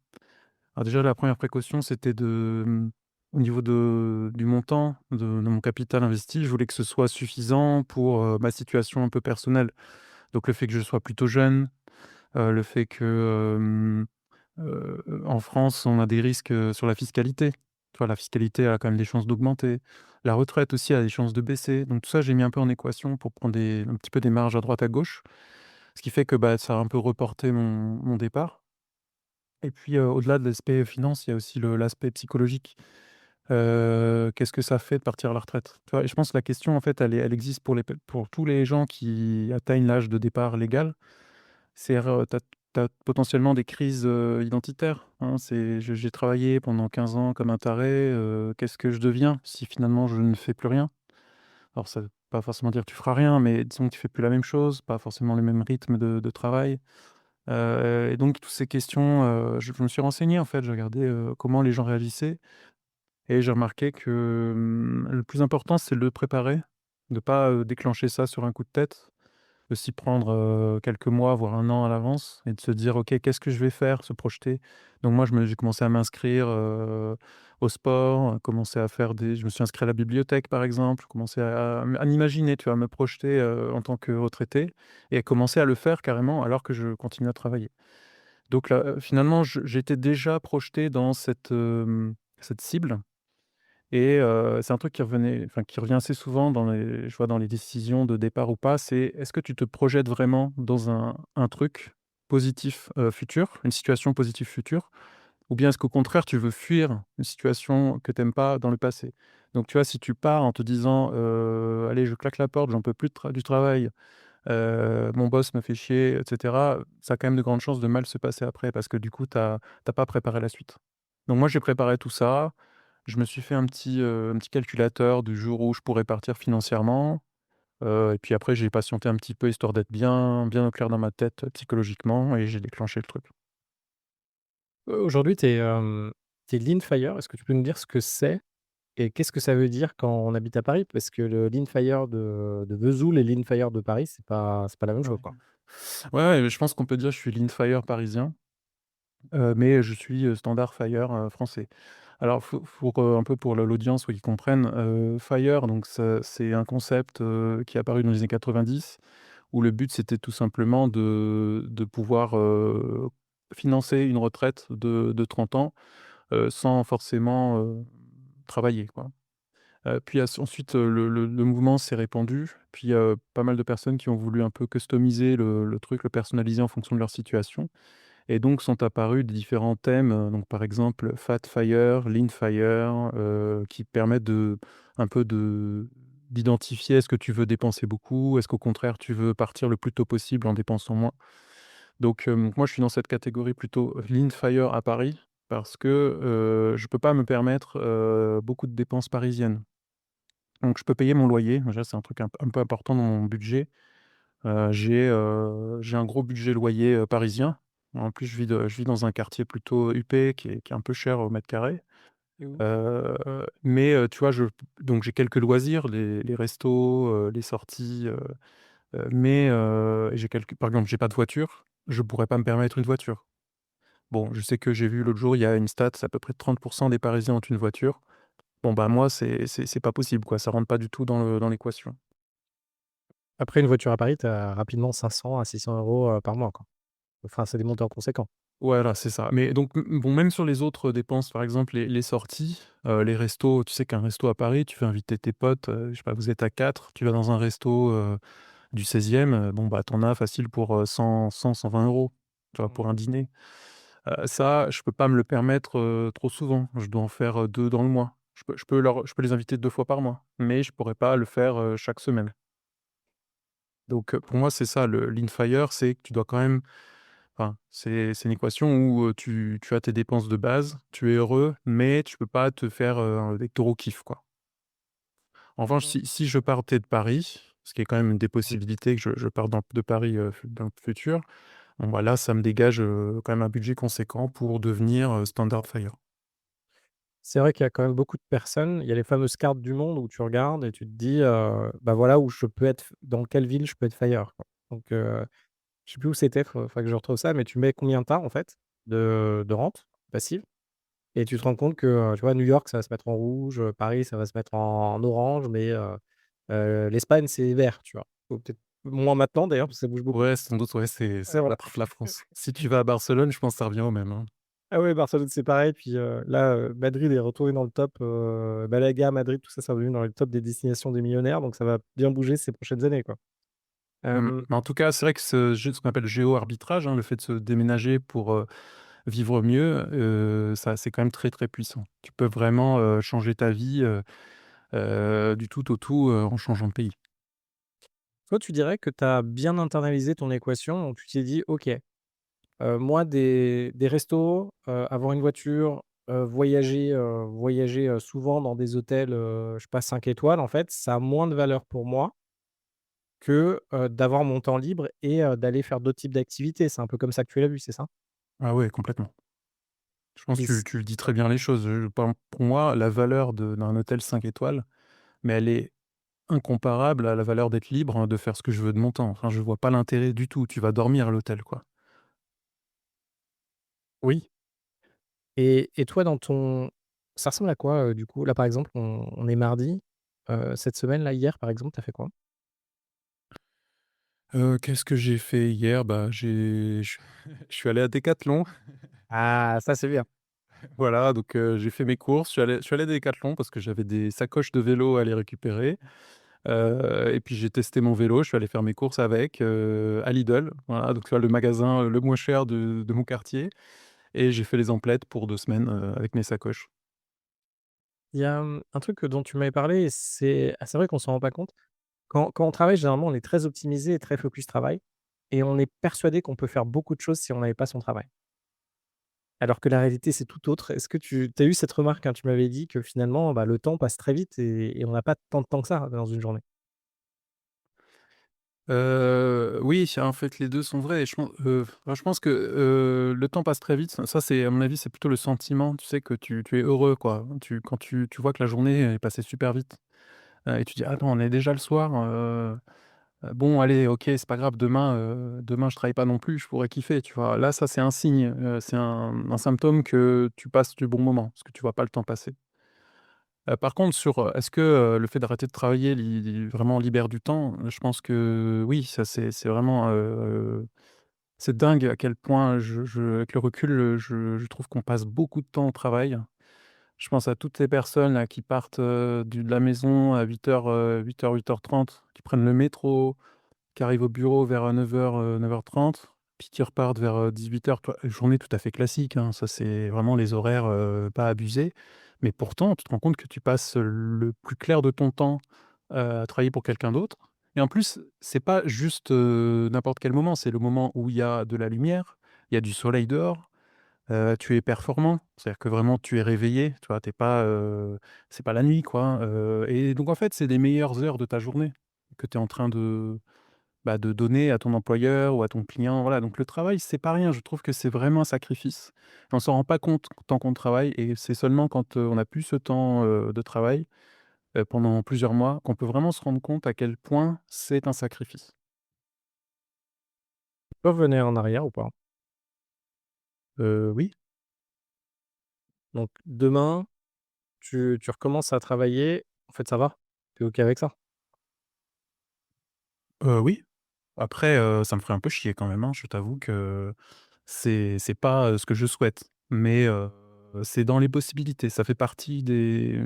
Alors déjà, la première précaution, c'était au niveau du montant de mon capital investi, je voulais que ce soit suffisant pour, ma situation un peu personnelle. Donc le fait que je sois plutôt jeune, le fait que, en France, on a des risques, sur la fiscalité. Tu vois, la fiscalité a quand même des chances d'augmenter. La retraite aussi a des chances de baisser. Donc tout ça, j'ai mis un peu en équation pour prendre un petit peu des marges à droite à gauche. Ce qui fait que, bah, ça a un peu reporté mon départ et puis, au-delà de l'aspect finance, il y a aussi l'aspect psychologique. Qu'est-ce que ça fait de partir à la retraite? Tu vois? Et je pense que la question, en fait, elle existe pour tous les gens qui atteignent l'âge de départ légal. C'est tu as potentiellement des crises, identitaires, hein. J'ai travaillé pendant 15 ans comme un taré, qu'est-ce que je deviens si finalement je ne fais plus rien? Alors ça veut pas forcément dire que tu feras rien, mais disons que tu fais plus la même chose, pas forcément le même rythme de travail, et donc toutes ces questions, je me suis renseigné en fait, j'ai regardé, comment les gens réagissaient et j'ai remarqué que, le plus important c'est de le préparer, de pas, déclencher ça sur un coup de tête. De s'y prendre, quelques mois, voire un an à l'avance et de se dire: «OK, qu'est-ce que je vais faire?» Se projeter. Donc moi, j'ai commencé à m'inscrire, au sport, commencer à faire des je me suis inscrit à la bibliothèque, par exemple, commencer à m'imaginer, tu vois? Me projeter, en tant que retraité et à commencer à le faire carrément alors que je continue à travailler. Donc là, finalement, j'étais déjà projeté dans cette cible et c'est un truc qui revient assez souvent dans les décisions de départ ou pas, c'est est-ce que tu te projettes vraiment dans un truc positif, futur, une situation positive future? Ou bien est-ce qu'au contraire, tu veux fuir une situation que tu aimes pas dans le passé? Donc tu vois, si tu pars en te disant: «Allez, je claque la porte, j'en peux plus du travail, mon boss me fait chier» et cetera, ça a quand même de grandes chances de mal se passer après parce que du coup, tu as pas préparé la suite. Donc moi, j'ai préparé tout ça. Je me suis fait un petit calculateur du jour où je pourrais partir financièrement, et puis après j'ai patienté un petit peu histoire d'être bien au clair dans ma tête, psychologiquement, et j'ai déclenché le truc. Aujourd'hui, tu es lean fire. Est-ce que tu peux nous dire ce que c'est et qu'est-ce que ça veut dire quand on habite à Paris? Parce que le lean fire de Vesoul et lean fire de Paris, c'est pas la même chose, Ouais. quoi. Ouais, je pense qu'on peut dire que je suis lean fire parisien. Mais je suis, standard Fire, français. Alors un peu pour l'audience, pour qu'ils comprennent, Fire donc c'est un concept, qui est apparu dans les années 90, où le but c'était tout simplement de pouvoir, financer une retraite de 30 ans, sans forcément, travailler, quoi. Puis ensuite, le mouvement s'est répandu, puis, pas mal de personnes qui ont voulu un peu customiser le truc, le personnaliser en fonction de leur situation. Et donc sont apparus des différents thèmes, donc par exemple Fat Fire, Lean Fire, qui permettent un peu d'identifier est-ce que tu veux dépenser beaucoup? Est-ce qu'au contraire tu veux partir le plus tôt possible en dépensant moins? Donc, moi je suis dans cette catégorie plutôt Lean Fire à Paris parce que, je peux pas me permettre, beaucoup de dépenses parisiennes. Donc je peux payer mon loyer, déjà c'est un truc un peu important dans mon budget. J'ai un gros budget loyer, parisien. En plus, je vis dans un quartier plutôt huppé qui est un peu cher au mètre carré. Et où? Mais tu vois, donc j'ai quelques loisirs, les restos, les sorties, mais j'ai quelques par exemple, j'ai pas de voiture, je pourrais pas me permettre une voiture. Bon, je sais que j'ai vu l'autre jour, il y a une stat, c'est à peu près 30 des Parisiens ont une voiture. Bon, bah, moi, c'est pas possible, quoi, ça rentre pas du tout dans l'équation. Après une voiture à Paris, tu as rapidement 500 à 600 € par mois, quoi. Enfin, c'est des montants conséquents. Voilà, c'est ça. Mais donc, bon, même sur les autres dépenses, par exemple les sorties, les restos, tu sais qu'un resto à Paris, tu fais inviter tes potes, je sais pas, vous êtes à 4, tu vas dans un resto, du 16e, bon, bah, tu en as facile pour, 100-120 €, tu vois, Mmh. pour un dîner. Ça, je peux pas me le permettre, trop souvent. Je dois en faire, 2 dans le mois. Je peux les inviter 2 fois par mois, mais je pourrais pas le faire, chaque semaine. Donc, pour moi, c'est ça le lean fire, c'est que tu dois quand même. Enfin, c'est une équation où, tu as tes dépenses de base, tu es heureux, mais tu peux pas te faire, des gros kiffs, quoi. En revanche, Mmh. si je partais de Paris, ce qui est quand même une des possibilités que je parte de Paris, dans le futur, bon, bah, là, ça me dégage, quand même un budget conséquent pour devenir, standard Fire. C'est vrai qu'il y a quand même beaucoup de personnes, il y a les fameuses cartes du monde où tu regardes et tu te dis, bah, voilà où je peux être dans quelle ville je peux être fire, quoi. Donc je sais plus où c'était, faudrait que je retrouve ça, mais tu mets combien tu as en fait de rente passive et tu te rends compte que, tu vois, New York, ça va se mettre en rouge, Paris, ça va se mettre en orange, mais l'Espagne, c'est vert, tu vois? Ou peut-être moins maintenant d'ailleurs, parce que ça bouge beaucoup. Ouais, sans doute, ouais, c'est Ouais, voilà. la France. Si tu vas à Barcelone, je pense que ça revient au même, hein. Ah ouais, Barcelone, c'est pareil, puis, là, Madrid est retourné dans le top, Malaga, Madrid, tout ça, c'est revenu dans le top des destinations des millionnaires, donc ça va bien bouger ces prochaines années, quoi. Hem, Mais en tout cas, c'est vrai que ce qu'on appelle géo-arbitrage, hein, le fait de se déménager pour, vivre mieux, ça c'est quand même très, très puissant. Tu peux vraiment, changer ta vie, du tout au tout, en changeant de pays. Toi, tu dirais que tu as bien internalisé ton équation, donc tu t'es dit: «OK, moi des restos, avoir une voiture, voyager, souvent dans des hôtels, je sais pas 5 étoiles, en fait, ça a moins de valeur pour moi que, d'avoir mon temps libre et d'aller faire d'autres types d'activités». C'est un peu comme ça que tu l'as vu, c'est ça? Ah ouais, complètement. Je pense Et que c tu le dis très bien les choses. Pour moi, la valeur d'un hôtel 5 étoiles, mais elle est incomparable à la valeur d'être libre, hein, de faire ce que je veux de mon temps. Enfin, je vois pas l'intérêt du tout. Tu vas dormir à l'hôtel, quoi. oui. Et toi dans ton ça ressemble à quoi, du coup? Là, par exemple, on est mardi, cette semaine là, hier, par exemple, tu as fait quoi? Qu'est-ce que j'ai fait hier? Bah, je suis allé à Decathlon. Ah, ça, c'est bien. Voilà, donc j'ai fait mes courses, je suis allé à Decathlon parce que j'avais des sacoches de vélo à aller récupérer, et puis j'ai testé mon vélo, je suis allé faire mes courses avec, à Lidl, voilà, donc tu vois le magasin, le moins cher de mon quartier et j'ai fait les emplettes pour 2 semaines, avec mes sacoches. Il y a, un truc, dont tu m'avais parlé et c'est vrai qu'on s'en rend pas compte. Quand on travaille, généralement, on est très optimisé et très focus travail et on est persuadé qu'on peut faire beaucoup de choses si on n'avait pas son travail. Alors que la réalité, c'est tout autre. Est-ce que tu as eu cette remarque, hein? Tu m'avais dit que finalement, bah, le temps passe très vite et on n'a pas tant de temps que ça dans une journée. Oui, en fait, les 2 sont vrais et je pense que, le temps passe très vite. Ça, c'est à mon avis, c'est plutôt le sentiment, tu sais, que tu es heureux, quoi. Quand tu vois que la journée est passée super vite, et tu dis: «Attends, on est déjà le soir, bon allez, OK, c'est pas grave, demain je travaille pas non plus, je pourrais kiffer», tu vois? Là, ça, c'est un signe, c'est un symptôme que tu passes du bon moment, parce que tu vois pas le temps passer. Par contre sur, est-ce que, le fait d'arrêter de travailler vraiment libère du temps? Je pense que oui, ça c'est vraiment, c'est dingue à quel point avec le recul, je trouve qu'on passe beaucoup de temps au travail. Je pense à toutes ces personnes là qui partent, de la maison à 8h, 8h30, qui prennent le métro, qui arrivent au bureau vers, 9h30, puis qui repartent vers, 18h, tu vois? Journée tout à fait classique, hein, ça c'est vraiment les horaires, pas abusés. Mais pourtant, tu te rends compte que tu passes le plus clair de ton temps, à travailler pour quelqu'un d'autre et en plus, c'est pas juste, n'importe quel moment, c'est le moment où il y a de la lumière, il y a du soleil dehors, tu es performant. C'est-à-dire que vraiment tu es réveillé, tu vois? Tu pas, c'est pas la nuit quoi, et donc en fait, c'est les meilleures heures de ta journée que tu es en train de donner à ton employeur ou à ton client, voilà, donc le travail, c'est pas rien. Je trouve que c'est vraiment un sacrifice. On s'en rend pas compte tant qu'on travaille et c'est seulement quand, on n'a plus ce temps, de travail, pendant plusieurs mois, qu'on peut vraiment se rendre compte à quel point c'est un sacrifice. Tu peux revenir en arrière ou pas? Oui, Donc demain, tu recommences à travailler, en fait, ça va? Tu es OK avec ça? oui. Après, ça me ferait un peu chier quand même, hein. Je t'avoue que c'est pas, ce que je souhaite, mais c'est dans les possibilités. Ça fait partie des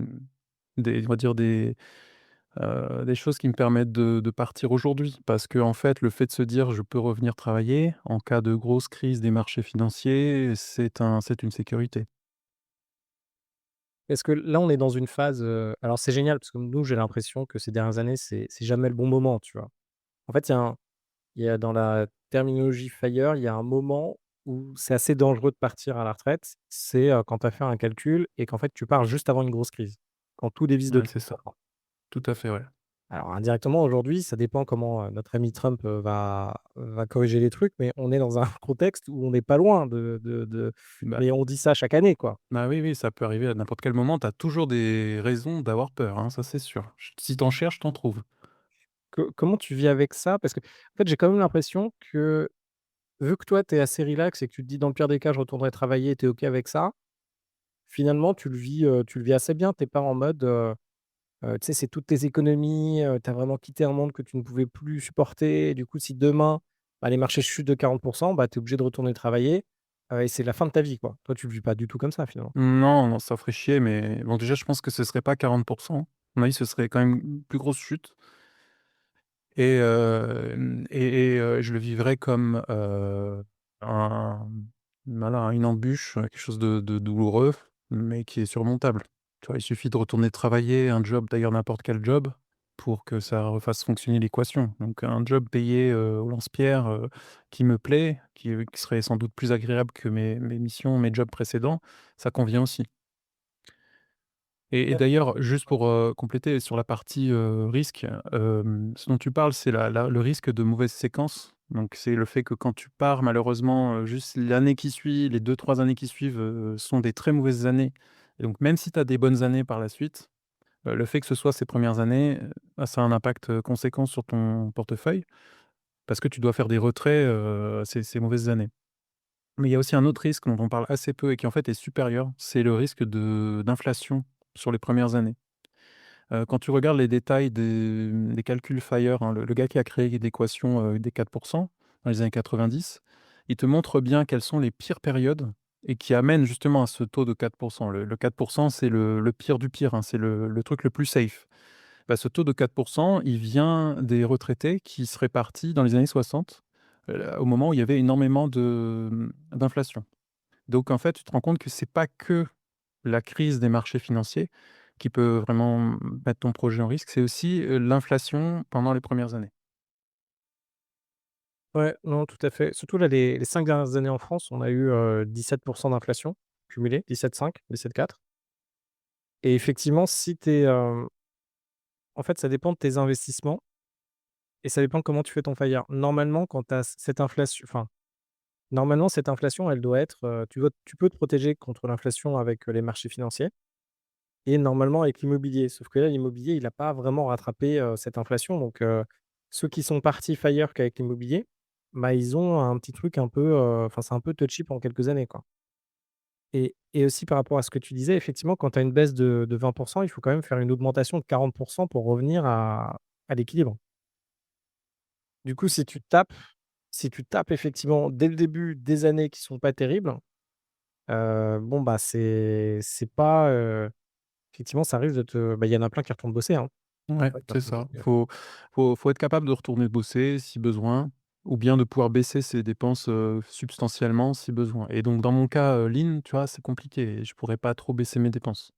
on va dire des choses qui me permettent de partir aujourd'hui. Parce que en fait, le fait de se dire: «Je peux revenir travailler en cas de grosse crise des marchés financiers», c'est une sécurité. Est-ce que là, on est dans une phase, alors c'est génial parce que nous, j'ai l'impression que ces dernières années, c'est jamais le bon moment, tu vois? En fait, il y a dans la terminologie FIRE, il y a un moment où c'est assez dangereux de partir à la retraite. C'est, quand tu as fait un calcul et qu'en fait, tu pars juste avant une grosse crise, quand tout dévisse de Ouais, tout. c'est ça. Tout à fait, ouais. Alors indirectement, aujourd'hui, ça dépend comment, notre ami Trump, va corriger les trucs, mais on est dans un contexte où on n'est pas loin de Bah mais on dit ça chaque année, quoi. bah, oui, oui, ça peut arriver à n'importe quel moment. Tu as toujours des raisons d'avoir peur, hein, ça c'est sûr. Ch Si tu en cherches, tu en trouves. Comment tu vis avec ça? Parce que en fait, j'ai quand même l'impression que, vu que toi, tu es assez relax et que tu te dis: «Dans le pire des cas, je retournerai travailler», tu es OK avec ça. Finalement, tu le vis assez bien. Tu es pas en mode, tu sais, c'est toutes tes économies, tu as vraiment quitté un monde que tu ne pouvais plus supporter et du coup, si demain, bah, les marchés chutent de 40, bah, tu es obligé de retourner travailler, et c'est la fin de ta vie, quoi. Toi, tu le vis pas du tout comme ça, finalement. Non, non, ça ferait chier, mais bon, déjà, je pense que ce serait pas 40. À mon avis, ce serait quand même une plus grosse chute et je le vivrais comme, un voilà, une embûche, quelque chose de douloureux, mais qui est surmontable. Tu vois, il suffit de retourner travailler, un job, d'ailleurs n'importe quel job, pour que ça refasse fonctionner l'équation. Donc un job payé, au lance-pierre, qui me plaît, qui serait sans doute plus agréable que mes missions, mes jobs précédents, ça convient aussi. Et d'ailleurs, juste pour, compléter sur la partie, risque, ce dont tu parles, c'est le risque de mauvaise séquence. Donc c'est le fait que quand tu pars malheureusement, juste l'année qui suit, les 2 3 années qui suivent, sont des très mauvaises années et donc même si tu as des bonnes années par la suite, le fait que ce soit ces premières années, bah, ça a un impact, conséquent sur ton portefeuille parce que tu dois faire des retraits, ces mauvaises années. Mais il y a aussi un autre risque dont on parle assez peu et qui en fait est supérieur, c'est le risque d'inflation sur les premières années. Quand tu regardes les détails des calculs FIRE, hein, le gars qui a créé l'équation, des 4 dans les années 90, il te montre bien quelles sont les pires périodes et qui amène justement à ce taux de 4. Le 4, c'est le pire du pire, hein, c'est le truc le plus safe. Bah, ce taux de 4, il vient des retraités qui seraient partis dans les années 60, au moment où il y avait énormément d'inflation. Donc en fait, tu te rends compte que c'est pas que la crise des marchés financiers qui peut vraiment mettre ton projet en risque, c'est aussi, l'inflation pendant les premières années. Ouais, non, tout à fait. Surtout là, les 5 dernières années en France, on a eu, 17 d'inflation cumulée, 17,5, 17,4 et effectivement, si tu es, en fait, ça dépend de tes investissements et ça dépend de comment tu fais ton FIRE. Normalement, quand tu as cette inflation enfin, normalement, cette inflation, elle doit être, tu peux te protéger contre l'inflation avec, les marchés financiers et normalement avec l'immobilier. Sauf que là, l'immobilier, il a pas vraiment rattrapé, cette inflation donc ceux qui sont partis FIRE qu'avec l'immobilier, bah, ils ont un petit truc un peu, enfin, c'est un peu touchy pendant quelques années, quoi. Et aussi par rapport à ce que tu disais, effectivement, quand tu as une baisse de 20 il faut quand même faire une augmentation de 40 pour revenir à l'équilibre. Du coup, si tu tapes effectivement dès le début des années qui sont pas terribles, bon, bah, c'est pas, effectivement, ça risque de te bah, il y en a plein qui retournent bosser, hein. Ouais, Ouais, qui c'est retournent ça. bosser. Faut être capable de retourner bosser si besoin, ou bien de pouvoir baisser ses dépenses, substantiellement si besoin, et donc dans mon cas, lean, tu vois, c'est compliqué. Je pourrais pas trop baisser mes dépenses.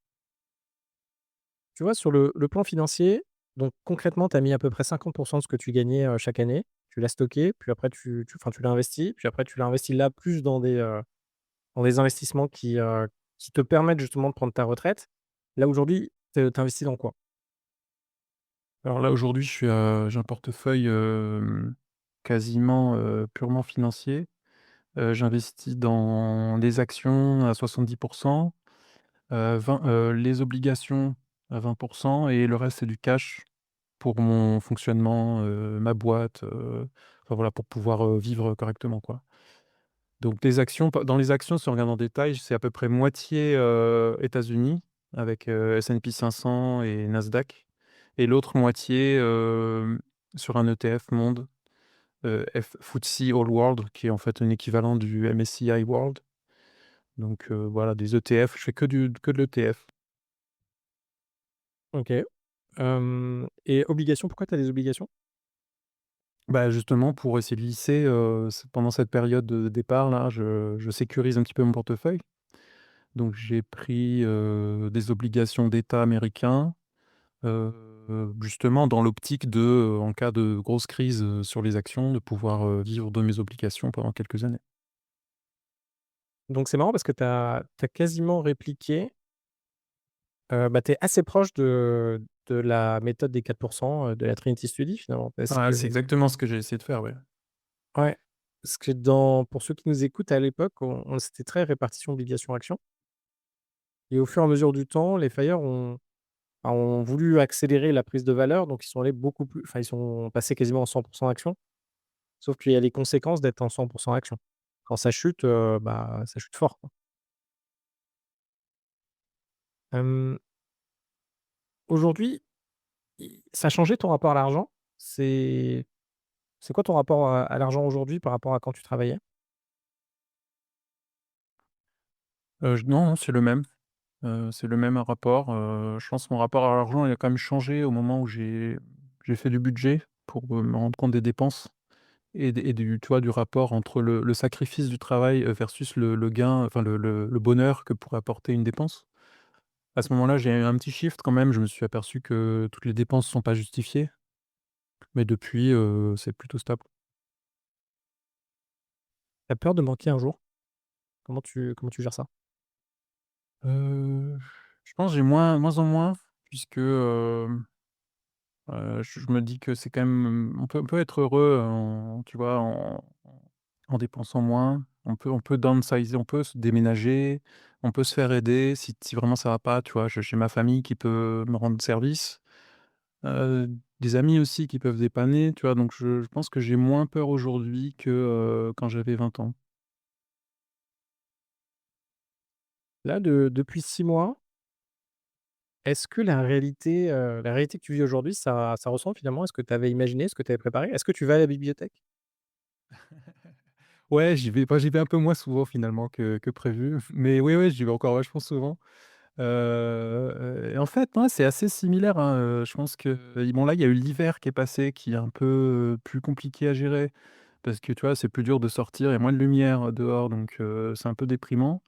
Tu vois, sur le plan financier, donc concrètement, tu as mis à peu près 50 de ce que tu gagnais, chaque année. Tu l'as stocké, puis après tu l'as investi, puis après tu l'as investi là plus dans des investissements qui te permettent justement de prendre ta retraite. Là, aujourd'hui, tu investis dans quoi? Alors là, aujourd'hui, j'ai un portefeuille, quasiment, purement financier. J'investis dans les actions à 70, 20 les obligations à 20, et le reste, c'est du cash pour mon fonctionnement, ma boîte, enfin voilà, pour pouvoir, vivre correctement, quoi. Donc les actions, dans les actions, si on regarde en détail, c'est à peu près moitié, États-Unis avec, S&P 500 et Nasdaq, et l'autre moitié, sur un ETF monde, FTSE All World, qui est en fait un équivalent du MSCI World. Donc voilà, des ETF, je fais que de l'ETF. OK. Et obligations, pourquoi tu as des obligations? Bah, justement pour essayer de lisser, pendant cette période de départ là, je sécurise un petit peu mon portefeuille. Donc j'ai pris, des obligations d'État américains, heu, justement dans l'optique de, en cas de grosse crise, sur les actions, de pouvoir, vivre de mes obligations pendant quelques années. Donc c'est marrant parce que tu as quasiment répliqué, bah, tu es assez proche de la méthode des 4 de la Trinity Study finalement. Parce Ah, que c'est exactement ce que j'ai essayé de faire, ouais. ouais, parce que pour ceux qui nous écoutent, à l'époque, on c'était très répartition obligation-action et au fur et à mesure du temps, les FIRE ont voulu accélérer la prise de valeur, donc ils sont allés beaucoup plus enfin, ils sont passés quasiment en 100 action. Sauf qu'il y a les conséquences d'être en 100 action. Quand ça chute, bah, ça chute fort, quoi. Hem, Aujourd'hui, ça a changé ton rapport à l'argent? C'est c'est quoi ton rapport à l'argent aujourd'hui par rapport à quand tu travaillais? J Non, non, c'est le même rapport, je pense que mon rapport à l'argent, il a quand même changé au moment où j'ai fait du budget pour, me rendre compte des dépenses. Et du, tu vois, du rapport entre le sacrifice du travail, versus le gain, enfin le bonheur que pourrait apporter une dépense. À ce moment-là, j'ai eu un petit shift quand même, je me suis aperçu que toutes les dépenses sont pas justifiées, mais depuis, c'est plutôt stable. Tu as peur de manquer un jour? Comment tu gères ça? Heu, je pense que j'ai moins en moins, puisque, je me dis que c'est quand même, on peut être heureux en, tu vois, en dépensant moins. On peut downsizer, on peut se déménager, on peut se faire aider si vraiment ça va pas, tu vois? J'ai ma famille qui peut me rendre service, des amis aussi qui peuvent dépanner, tu vois? Donc je pense que j'ai moins peur aujourd'hui que, quand j'avais 20 ans. Là, depuis 6 mois, est-ce que la réalité que tu vis aujourd'hui, ça ressemble finalement à ce que tu avais imaginé, ce que tu avais préparé? Est-ce que tu vas à la bibliothèque? Ouais, j'y vais un peu moins souvent finalement que prévu, mais oui, oui, j'y vais encore vachement souvent. Et en fait, ouais, c'est assez similaire, hein, je pense que bon, là, il y a eu l'hiver qui est passé, qui est un peu, plus compliqué à gérer parce que, tu vois, c'est plus dur de sortir, il y a moins de lumière, dehors, donc c'est un peu déprimant.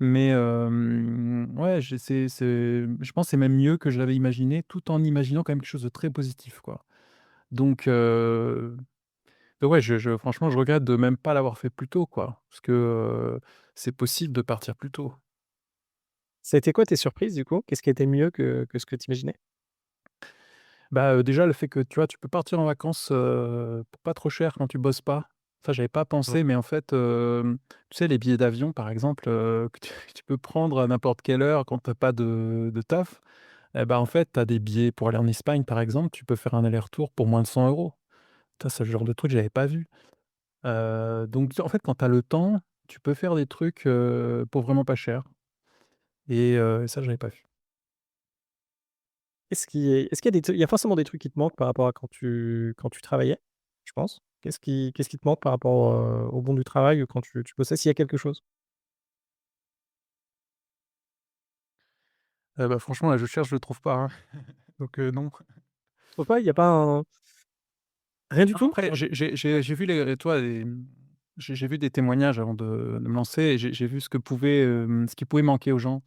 Mais ouais, je pense que c'est même mieux que je l'avais imaginé, tout en imaginant quand même quelque chose de très positif, quoi. Donc ouais, je franchement, je regrette de même pas l'avoir fait plus tôt, quoi, parce que, c'est possible de partir plus tôt. Ça a été quoi tes surprises du coup? Qu'est-ce qui a été mieux que ce que tu imaginais? Bah, déjà le fait que, tu vois, tu peux partir en vacances, pour pas trop cher quand tu bosses pas. Ça, j'avais pas Mmh. pensé, mais en fait, tu sais, les billets d'avion, par exemple, que tu peux prendre à n'importe quelle heure quand tu as pas de taf, et bah, en fait, tu as des billets pour aller en Espagne, par exemple, tu peux faire un aller-retour pour moins de 100 €. Ça, c'est le genre de truc que j'avais pas vu. Donc en fait, quand tu as le temps, tu peux faire des trucs, pour vraiment pas cher et ça, j'avais pas vu. Est-ce qu'il y a des trucs il y a forcément des trucs qui te manquent par rapport à quand tu travaillais, je pense? Qu'est-ce qui te manque par rapport, au monde du travail ou quand tu bossais, s'il y a quelque chose? Bah, franchement, là, je cherche, je le trouve pas, hein, donc non. Tu trouves pas? Il y a pas un rien du Non, tout? après, j'ai vu les toi, j'ai vu des témoignages avant de me lancer et j'ai vu ce qui pouvait manquer aux gens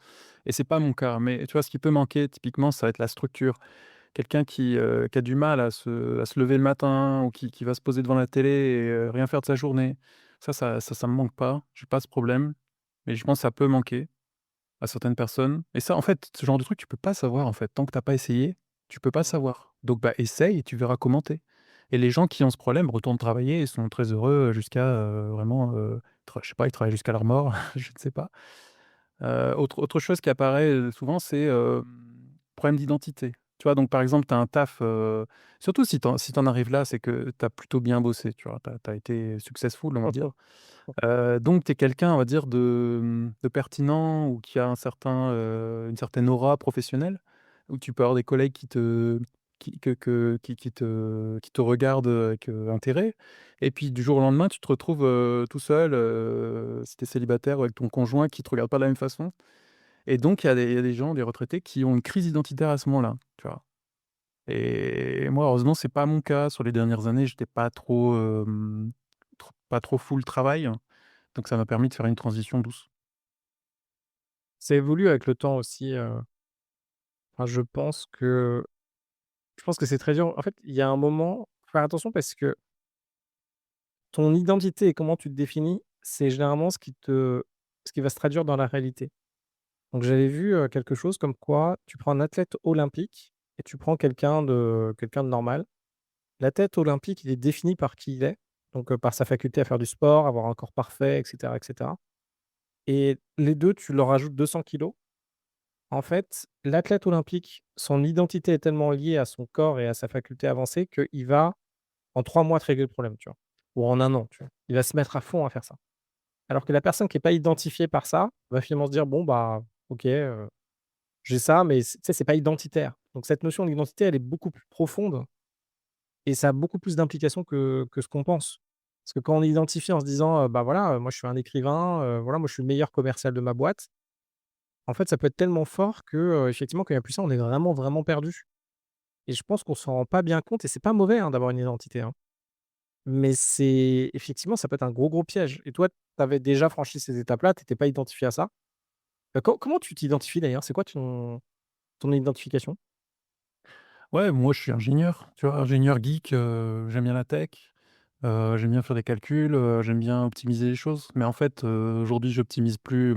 et c'est pas mon cas. Mais tu vois, ce qui peut manquer typiquement, ça va être la structure. Quelqu'un qui a du mal à se lever le matin ou qui va se poser devant la télé et rien faire de sa journée. Ça me manque pas, j'ai pas ce problème, mais je pense que ça peut manquer à certaines personnes et ça, en fait, ce genre de truc, tu peux pas savoir, en fait. Tant que tu as pas essayé, tu peux pas Mmh. savoir. Donc bah, essaye et tu verras comment tu es et les gens qui ont ce problème retournent travailler et sont très heureux, jusqu'à, vraiment, je sais pas, ils travaillent jusqu'à leur mort, je ne sais pas. Autre chose qui apparaît, souvent, c'est, problème d'identité. Tu vois? Donc par exemple, tu as un taf, surtout si tu en arrives là, c'est que tu as plutôt bien bossé, tu vois? Tu as été successful, on va dire. Donc tu es quelqu'un, on va dire, de pertinent ou qui a une certaine aura professionnelle, où tu peux avoir des collègues qui te regardent avec, intérêt et puis du jour au lendemain, tu te retrouves, tout seul, si tu es célibataire ou avec ton conjoint qui te regarde pas de la même façon et donc il y a des gens, des retraités qui ont une crise identitaire à ce moment-là, tu vois? Et moi, heureusement, c'est pas mon cas. Sur les dernières années, j'étais pas trop, pas trop full travail. Donc ça m'a permis de faire une transition douce. Ça évolue avec le temps aussi, enfin je pense que c'est très dur. En fait, il y a un moment faut faire attention parce que ton identité et comment tu te définis, c'est généralement ce qui va se traduire dans la réalité. Donc j'avais vu, quelque chose comme quoi tu prends un athlète olympique et tu prends quelqu'un de normal. L'athlète olympique, il est défini par qui il est, donc par sa faculté à faire du sport, avoir un corps parfait et cetera et les 2, tu leur ajoutes 200 kilos. En fait, l'athlète olympique, son identité est tellement liée à son corps et à sa faculté avancée qu'il va, en 3 mois, te régler le problème, tu vois? Ou en 1 an, tu vois? Il va se mettre à fond à faire ça. Alors que la personne qui est pas identifiée par ça, va finalement se dire: «Bon, bah, OK, j'ai ça, mais tu sais, c'est pas identitaire». Donc cette notion d'identité, elle est beaucoup plus profonde et ça a beaucoup plus d'implications que ce qu'on pense. Parce que quand on est identifié en se disant, «Bah, voilà, moi je suis un écrivain, voilà, moi je suis le meilleur commercial de ma boîte», en fait, ça peut être tellement fort que, effectivement, quand il y a plus ça, on est vraiment, vraiment perdu et je pense qu'on s'en rend pas bien compte et c'est pas mauvais, hein, d'avoir une identité, hein. Mais c'est effectivement, ça peut être un gros, gros piège et toi, tu avais déjà franchi ces étapes-là, tu étais pas identifié à ça. Comment tu t'identifies d'ailleurs? C'est quoi ton identification? Ouais, moi je suis ingénieur, tu vois? Ingénieur geek, j'aime bien la tech, j'aime bien faire des calculs, j'aime bien optimiser les choses. Mais en fait, aujourd'hui, j'optimise plus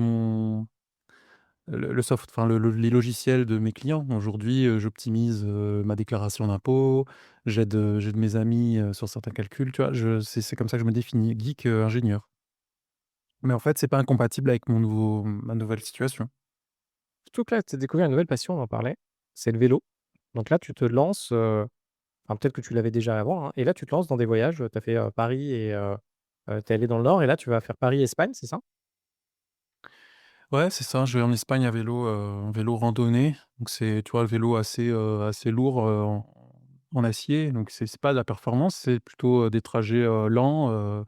le soft enfin les logiciels de mes clients. Aujourd'hui, j'optimise, ma déclaration d'impôt, j'aide mes amis, sur certains calculs, tu vois? C'est comme ça que je me définis, geek, ingénieur. Mais en fait, c'est pas incompatible avec ma nouvelle situation. Surtout que là, tu as découvert une nouvelle passion, on en parlait, c'est le vélo. Donc là, tu te lances, enfin peut-être que tu l'avais déjà avant, hein et là, tu te lances dans des voyages, tu as fait, Paris et tu es allé dans le nord et là, tu vas faire Paris-Espagne, c'est ça? Ouais, c'est ça, je vais en Espagne à vélo, en vélo randonnée. Donc c'est, tu vois, le vélo assez lourd, en acier. Donc c'est pas de la performance, c'est plutôt, des trajets, lents,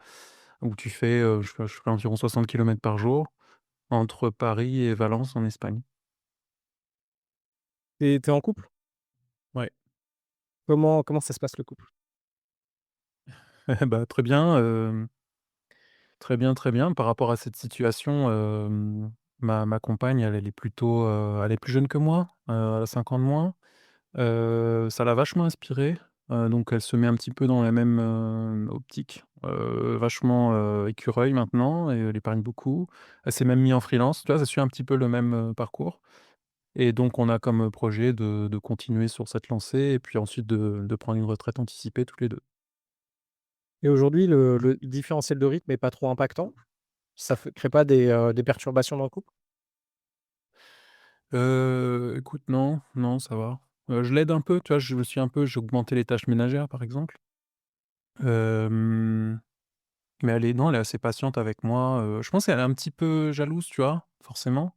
où tu fais, je fais environ 60 kilomètres par jour entre Paris et Valence en Espagne. Tu es en couple? Ouais. Comment ça se passe le couple? Bah, très bien, très bien, très bien. Par rapport à cette situation, ma compagne, elle est plutôt, elle est plus jeune que moi, elle a 5 ans de moins. Ça l'a vachement inspirée, donc elle se met un petit peu dans la même, optique, vachement, écureuil maintenant et elle épargne beaucoup. Elle s'est même mise en freelance, tu vois? Ça suit un petit peu le même, parcours et donc on a comme, projet de continuer sur cette lancée et puis ensuite de prendre une retraite anticipée tous les 2. Et aujourd'hui, le différentiel de rythme est pas trop impactant? Ça crée pas des perturbations dans le couple? Écoute, non, non, ça va. Je l'aide un peu, tu vois? Je me suis un peu j'ai augmenté les tâches ménagères, par exemple. Hem, mais elle est non, elle est assez patiente avec moi, je pense qu'elle est un petit peu jalouse, tu vois? Forcément,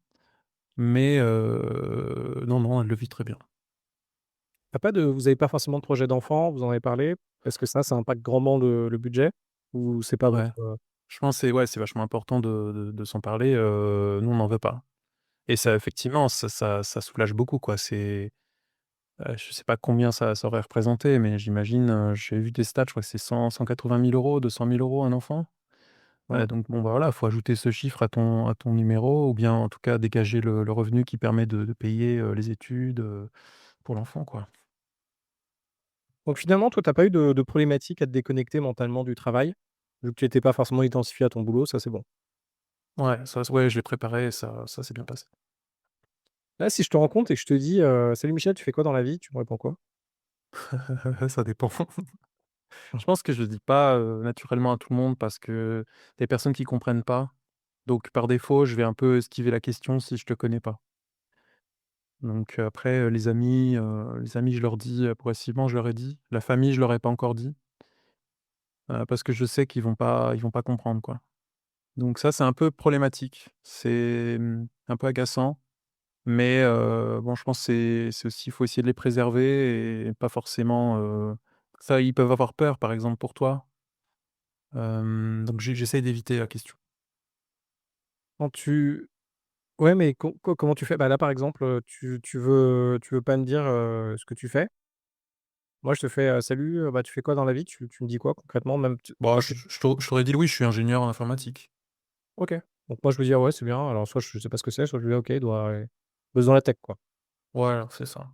mais non, non, elle le vit très bien. Vous avez pas forcément de projet d'enfant, vous en avez parlé? Est-ce que ça impacte grandement le budget? Ou c'est pas Ouais, votre. je pense que c'est ouais, c'est vachement important de s'en parler, nous, on n'en veut pas et ça, effectivement, ça soulage beaucoup, quoi. C'est, je sais pas combien ça aurait représenté, mais j'imagine, j'ai vu des stats, je crois que c'est 180 000 €, 200 000 € un enfant. Mmh. Donc bon, bah, voilà, faut ajouter ce chiffre à ton numéro ou bien, en tout cas, dégager le revenu qui permet de payer, les études, pour l'enfant, quoi. Donc finalement, toi, tu as pas eu de problématique à te déconnecter mentalement du travail? Vu que tu étais pas forcément identifié à ton boulot, ça c'est bon. Ouais, ça ouais, je l'ai préparé, ça s'est bien passé. Là, si je te rencontre et que je te dis, «Salut Michel, tu fais quoi dans la vie?» Tu me réponds quoi? Ça dépend. Mmh. Je pense que je le dis pas, naturellement à tout le monde parce que des personnes qui comprennent pas. Donc par défaut, je vais un peu esquiver la question si je te connais pas. Donc après, les amis, je leur dis, progressivement, je leur ai dit. La famille, je leur ai pas encore dit, parce que je sais qu'ils vont pas comprendre, quoi. Donc ça, c'est un peu problématique. C'est, un peu agaçant, mais bon, je pense que c'est aussi il faut essayer de les préserver et pas forcément, ça, ils peuvent avoir peur, par exemple, pour toi. Donc j'essaye d'éviter la question. Quand tu Ouais, mais comment tu fais? Bah, là, par exemple, tu veux pas me dire, ce que tu fais. Moi, je te fais, «Salut, bah, tu fais quoi dans la vie?» Tu me dis quoi concrètement? Même tu Bah, quand tu je t'aurais dit: «Oui, je suis ingénieur en informatique». OK. Donc moi, je me dis: «Ah ouais, c'est bien». Alors soit je sais pas ce que c'est, soit je me dis: «OK, il doit, bosser dans la tech, quoi». Voilà, c'est ça.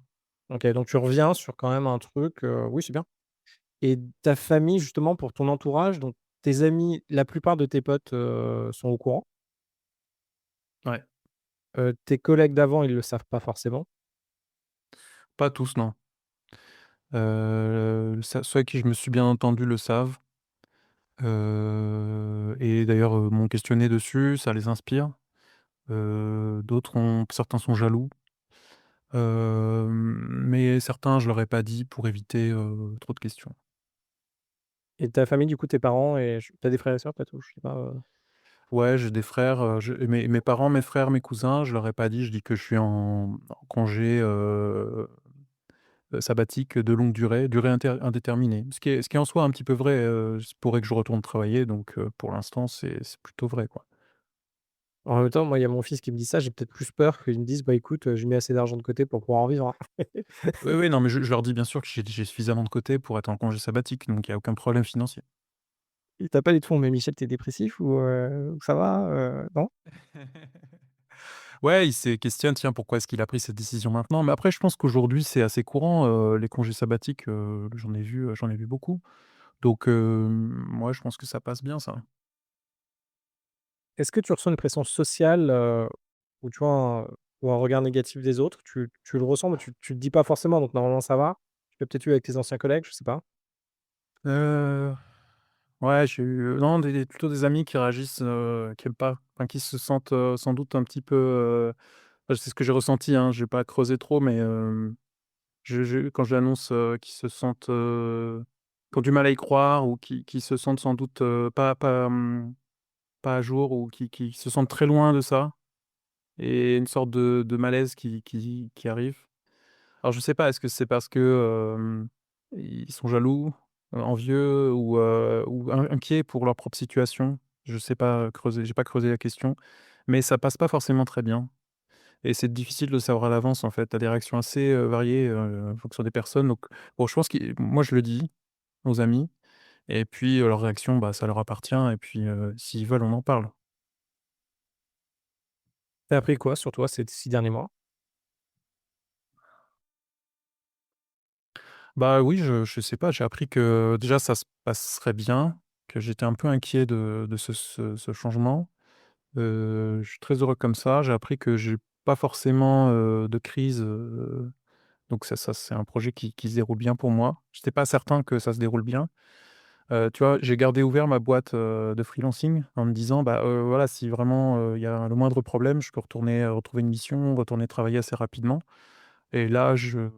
OK, donc tu reviens sur quand même un truc, oui, c'est bien. Et ta famille, justement, pour ton entourage, donc tes amis, la plupart de tes potes, sont au courant. Ouais. Tes collègues d'avant, ils le savent pas forcément. Pas tous, non. Ceux avec qui je me suis bien entendu le savent, et d'ailleurs, m'ont questionné dessus, ça les inspire. Certains sont jaloux, mais certains, je leur ai pas dit pour éviter, trop de questions. Et ta famille, du coup, tes parents et tu des frères et sœurs peut-être? Ou je sais pas, Ouais, j'ai des frères, mes parents, mes frères, mes cousins, je leur ai pas dit, je dis que je suis en congé, sabbatique de longue durée, durée indéterminée. Ce qui est en soi un petit peu vrai, il pourrait que je retourne travailler donc pour l'instant, c'est plutôt vrai, quoi. en même temps, moi, il y a mon fils qui me dit ça, j'ai peut-être plus peur qu'il me dise: «Bah, écoute, j'ai mis assez d'argent de côté pour pouvoir en vivre, hein». Oui, oui, non, mais je leur dis bien sûr que j'ai suffisamment de côté pour être en congé sabbatique, donc il y a aucun problème financier. Il t'a pas dit tout: «Mais Michel, tu es dépressif ou ça va?» Non? Ouais, il se questionne, tiens, pourquoi est-ce qu'il a pris cette décision maintenant? Mais après, je pense qu'aujourd'hui, c'est assez courant, les congés sabbatiques, j'en ai vu beaucoup. Donc, ouais, je pense que ça passe bien ça. Est-ce que tu ressens une pression sociale, ou tu vois, ou un regard négatif des autres? Tu le ressens, mais tu le dis pas forcément, donc normalement ça va. Tu l'as peut-être eu avec tes anciens collègues, je sais pas? Heu, ouais, j'ai eu, non, plutôt des amis qui réagissent, qui aiment pas, enfin qui se sentent, sans doute un petit peu, enfin, c'est ce que j'ai ressenti, hein, j'ai pas creusé trop, mais, quand je l'annonce, qui se sentent, qui ont du mal à y croire ou qui se sentent sans doute, pas à jour ou qui se sentent très loin de ça et une sorte de malaise qui arrive. Alors je sais pas, est-ce que c'est parce que, ils sont jaloux? envieux ou inquiets pour leur propre situation. Je sais pas creuser, j'ai pas creusé la question, mais ça passe pas forcément très bien et c'est difficile de savoir à l'avance, en fait. Tu as des réactions assez, variées, en fonction des personnes, donc bon, je pense que moi, je le dis aux amis et puis, leur réaction, bah, ça leur appartient et puis, s'ils veulent, on en parle. Tu appris quoi sur toi ces 6 derniers mois? Bah, oui, je sais pas, j'ai appris que déjà ça se passerait bien, que j'étais un peu inquiet de ce changement. Je suis très heureux comme ça. J'ai appris que j'ai pas forcément, de crise, donc ça c'est un projet qui se déroule bien pour moi. J'étais pas certain que ça se déroule bien. Tu vois, j'ai gardé ouvert ma boîte, de freelancing en me disant: «Bah, voilà, si vraiment, il y a le moindre problème, je peux retourner, retrouver une mission, retourner travailler assez rapidement». Et là, je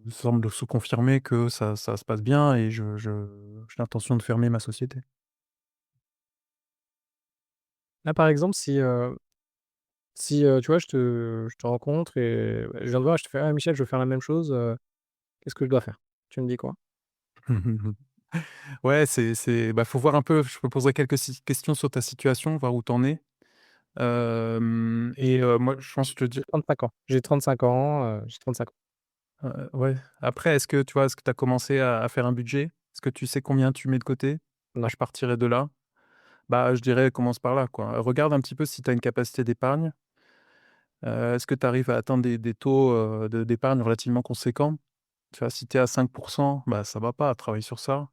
semble se confirmer que ça se passe bien et j'ai l'intention de fermer ma société. Là, par exemple, si, tu vois, je te rencontre et je viens de voir, je te fais: «Ah Michel, je veux faire la même chose, qu'est-ce que je dois faire?» Tu me dis quoi? Ouais, bah, faut voir un peu, je te poserai quelques questions sur ta situation, voir où tu en es. Moi, je pense que je te J'ai dis 35 ans. J'ai 35 ans. ouais. Après, est-ce que tu as commencé à faire un budget? Est-ce que tu sais combien tu mets de côté? Moi, Non. je partirais de là. Bah, je dirais commence par là, quoi. Regarde un petit peu si tu as une capacité d'épargne. Est-ce que tu arrives à atteindre des taux, d'épargne relativement conséquents? Tu vois, si tu es à 5, bah, ça va pas, travaille sur ça.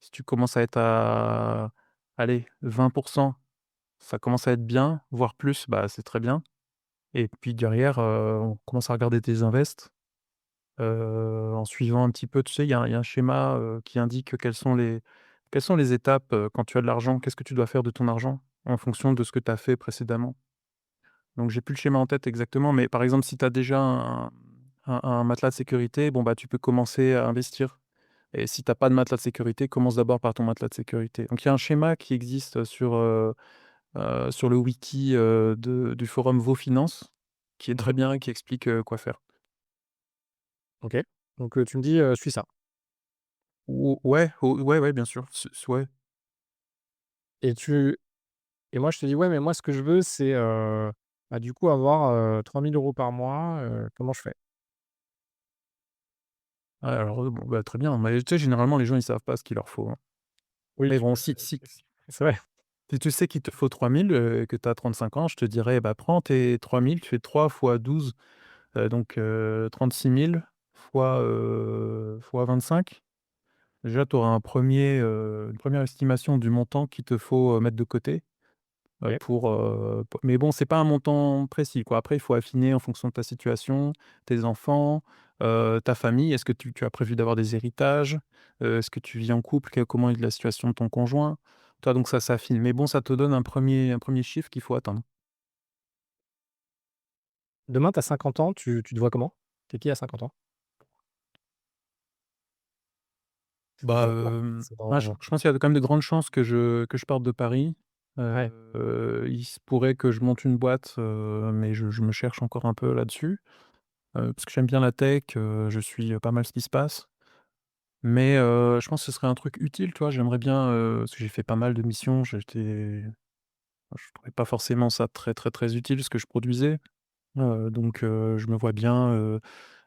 Si tu commences à être à, allez, 20, ça commence à être bien, voire plus, bah, c'est très bien et puis derrière, on commence à regarder tes invests, en suivant un petit peu, tu sais, il y a un schéma, qui indique quelles sont les étapes, quand tu as de l'argent, qu'est-ce que tu dois faire de ton argent en fonction de ce que tu as fait précédemment. Donc j'ai plus le schéma en tête exactement, mais par exemple, si tu as déjà un matelas de sécurité, bon, bah, tu peux commencer à investir. Et si tu as pas de matelas de sécurité, commence d'abord par ton matelas de sécurité. Donc il y a un schéma qui existe sur le wiki, du forum Vos Finances, qui est très Mmh. bien, qui explique, quoi faire. OK. Donc, tu me dis, suis ça Ou ouais, ouais, ouais, bien sûr, ouais. et tu et moi je te dis: «Ouais, mais moi ce que je veux c'est, bah, du coup avoir, 3 000 € par mois, comment je fais?» Ouais, alors, bon, bah, très bien, mais tu sais, généralement, les gens, ils savent pas ce qu'il leur faut, hein. Oui, Mais bon, c'est vrai. si tu sais qu'il te faut 3 000, et que tu as 35 ans, je te dirais, bah, prends tes 3 000, tu fais 3 fois 12, donc 36 000 fois 25. Déjà, tu auras une première estimation du montant qu'il te faut, mettre de côté, OK. mais bon, c'est pas un montant précis, quoi. Après, il faut affiner en fonction de ta situation, tes enfants, ta famille. Est-ce que tu as prévu d'avoir des héritages? Est-ce que tu vis en couple? Comment est la situation de ton conjoint? Toi, donc ça s'affine, mais bon, ça te donne un premier chiffre qu'il faut atteindre. Demain, tu as 50 ans, tu te vois comment? Tu es qui à 50 ans? C'est Bah, dans c'est ouais, je dans je pense qu'il y a quand même de grandes chances que je parte de Paris. ouais, Il se pourrait que je monte une boîte, mais je me cherche encore un peu là-dessus, parce que j'aime bien la tech, je suis, pas mal ce qui se passe. Mais, je pense que ce serait un truc utile, tu vois? J'aimerais bien, parce que j'ai fait pas mal de missions, je trouvais pas forcément ça très, très, très utile ce que je produisais. Donc, je me vois bien,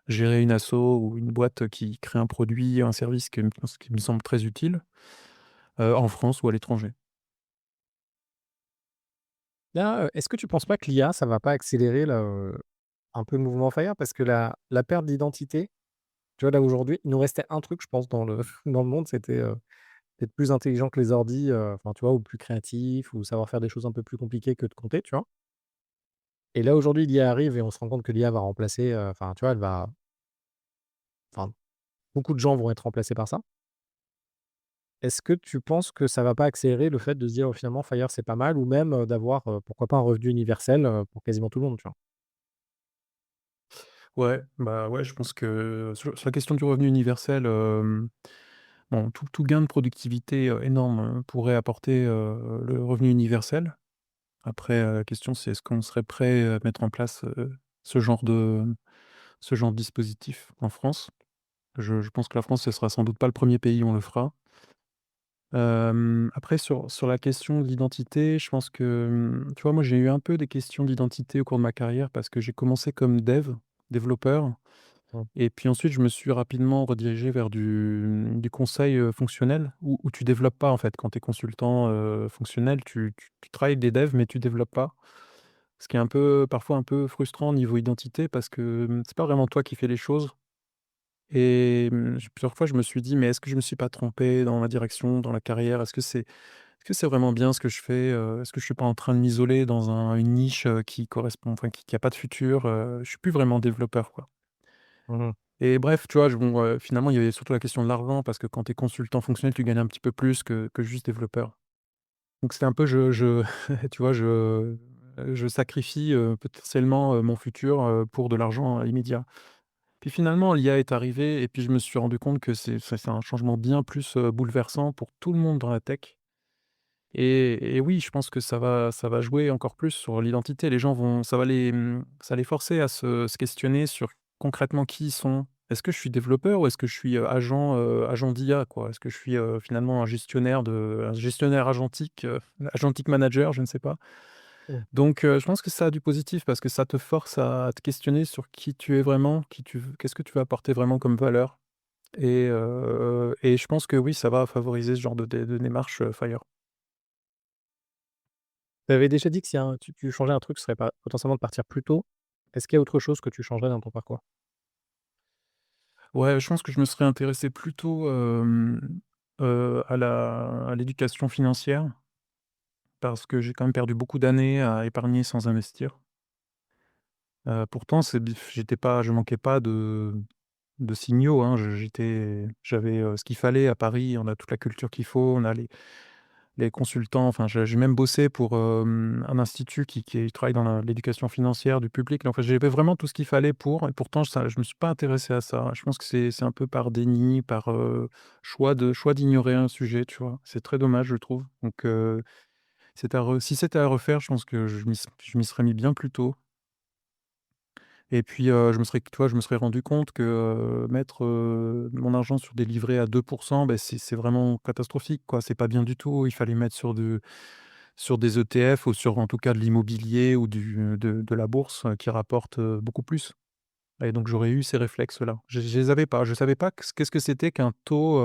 gérer une asso ou une boîte qui crée un produit, un service qui me semble très utile, en France ou à l'étranger. là, est-ce que tu penses pas que l'IA, ça va pas accélérer là, un peu le mouvement FIRE? Parce que la perte d'identité, tu vois, là, aujourd'hui, il nous restait un truc, je pense, dans le dans le monde, c'était, d'être plus intelligent que les ordis, enfin, tu vois, ou plus créatif, ou savoir faire des choses un peu plus compliquées que de compter, tu vois? Et là, aujourd'hui, l'IA arrive et on se rend compte que l'IA va remplacer, enfin, tu vois, elle va enfin, beaucoup de gens vont être remplacés par ça. Est-ce que tu penses que ça va pas accélérer le fait de se dire: «Oh, finalement, FIRE, c'est pas mal», ou même, d'avoir, pourquoi pas un revenu universel, pour quasiment tout le monde, tu vois? Ouais, bah, ouais, je pense que sur la question du revenu universel, bon, tout gain de productivité, énorme, pourrait apporter, le revenu universel. Après, la question, c'est est-ce qu'on serait prêt à mettre en place, ce genre de dispositif en France? Je pense que la France, ce sera sans doute pas le premier pays où on le fera. Après sur la question de l'identité, je pense que, tu vois, moi, j'ai eu un peu des questions d'identité au cours de ma carrière parce que j'ai commencé comme développeur Mmh. et puis ensuite je me suis rapidement redirigé vers du conseil, fonctionnel où tu développes pas, en fait. Quand tu es consultant, fonctionnel, tu travailles avec des devs mais tu développes pas. Ce qui est un peu parfois un peu frustrant niveau identité parce que, c'est pas vraiment toi qui fais les choses et plusieurs fois je me suis dit: «Mais est-ce que je me suis pas trompé dans la direction, dans la carrière? Est-ce que c'est vraiment bien ce que je fais? Est-ce que je suis pas en train de m'isoler dans une niche, qui correspond enfin qui a pas de futur?» Je suis plus vraiment développeur, quoi. Mmh. Et bref, tu vois, bon, finalement, il y avait surtout la question de l'argent parce que quand tu es consultant fonctionnel, tu gagnes un petit peu plus que juste développeur. Donc c'était un peu tu vois, je sacrifie, potentiellement, mon futur, pour de l'argent, immédiat. Puis finalement, l'IA est arrivée et puis je me suis rendu compte que c'est un changement bien plus, bouleversant pour tout le monde dans la tech. Et oui, je pense que ça va jouer encore plus sur l'identité. Les gens vont ça va les forcer à se questionner sur concrètement qui ils sont. Est-ce que je suis développeur ou est-ce que je suis, agent d'IA, quoi? Est-ce que je suis, finalement un gestionnaire agentique, agentic manager, je ne sais pas. Mmh. Donc je pense que ça a du positif parce que ça te force à te questionner sur qui tu es vraiment, qu'est-ce que tu veux apporter vraiment comme valeur et je pense que oui, ça va favoriser ce genre de démarche, FIRE. Tu avais déjà dit que si tu changeais un truc, ce serait pas potentiellement de partir plus tôt. Est-ce qu'il y a autre chose que tu changerais dans ton parcours? Ouais, je pense que je me serais intéressé plutôt, à l'éducation financière parce que j'ai quand même perdu beaucoup d'années à épargner sans investir. Pourtant je manquais pas de signaux, hein. J'avais, ce qu'il fallait à Paris, on a toute la culture qu'il faut, on a les consultants, enfin, j'ai même bossé pour, un institut qui travaille dans l'éducation financière du public. Donc, j'avais vraiment tout ce qu'il fallait pour et pourtant je me suis pas intéressé à ça. Je pense que c'est un peu par déni, par, choix d'ignorer un sujet, tu vois? C'est très dommage, je trouve. Donc, si c'était à refaire, je pense que je m'y serais mis bien plus tôt et puis, je me serais rendu compte que, mettre, mon argent sur des livrets à 2 beh, c'est vraiment catastrophique, quoi. C'est pas bien du tout. Il fallait mettre sur des ETF ou sur en tout cas de l'immobilier ou de la bourse, qui rapporte, beaucoup plus et donc j'aurais eu ces réflexes-là. Je les avais pas. Je savais pas qu'est-ce que c'était qu'un taux,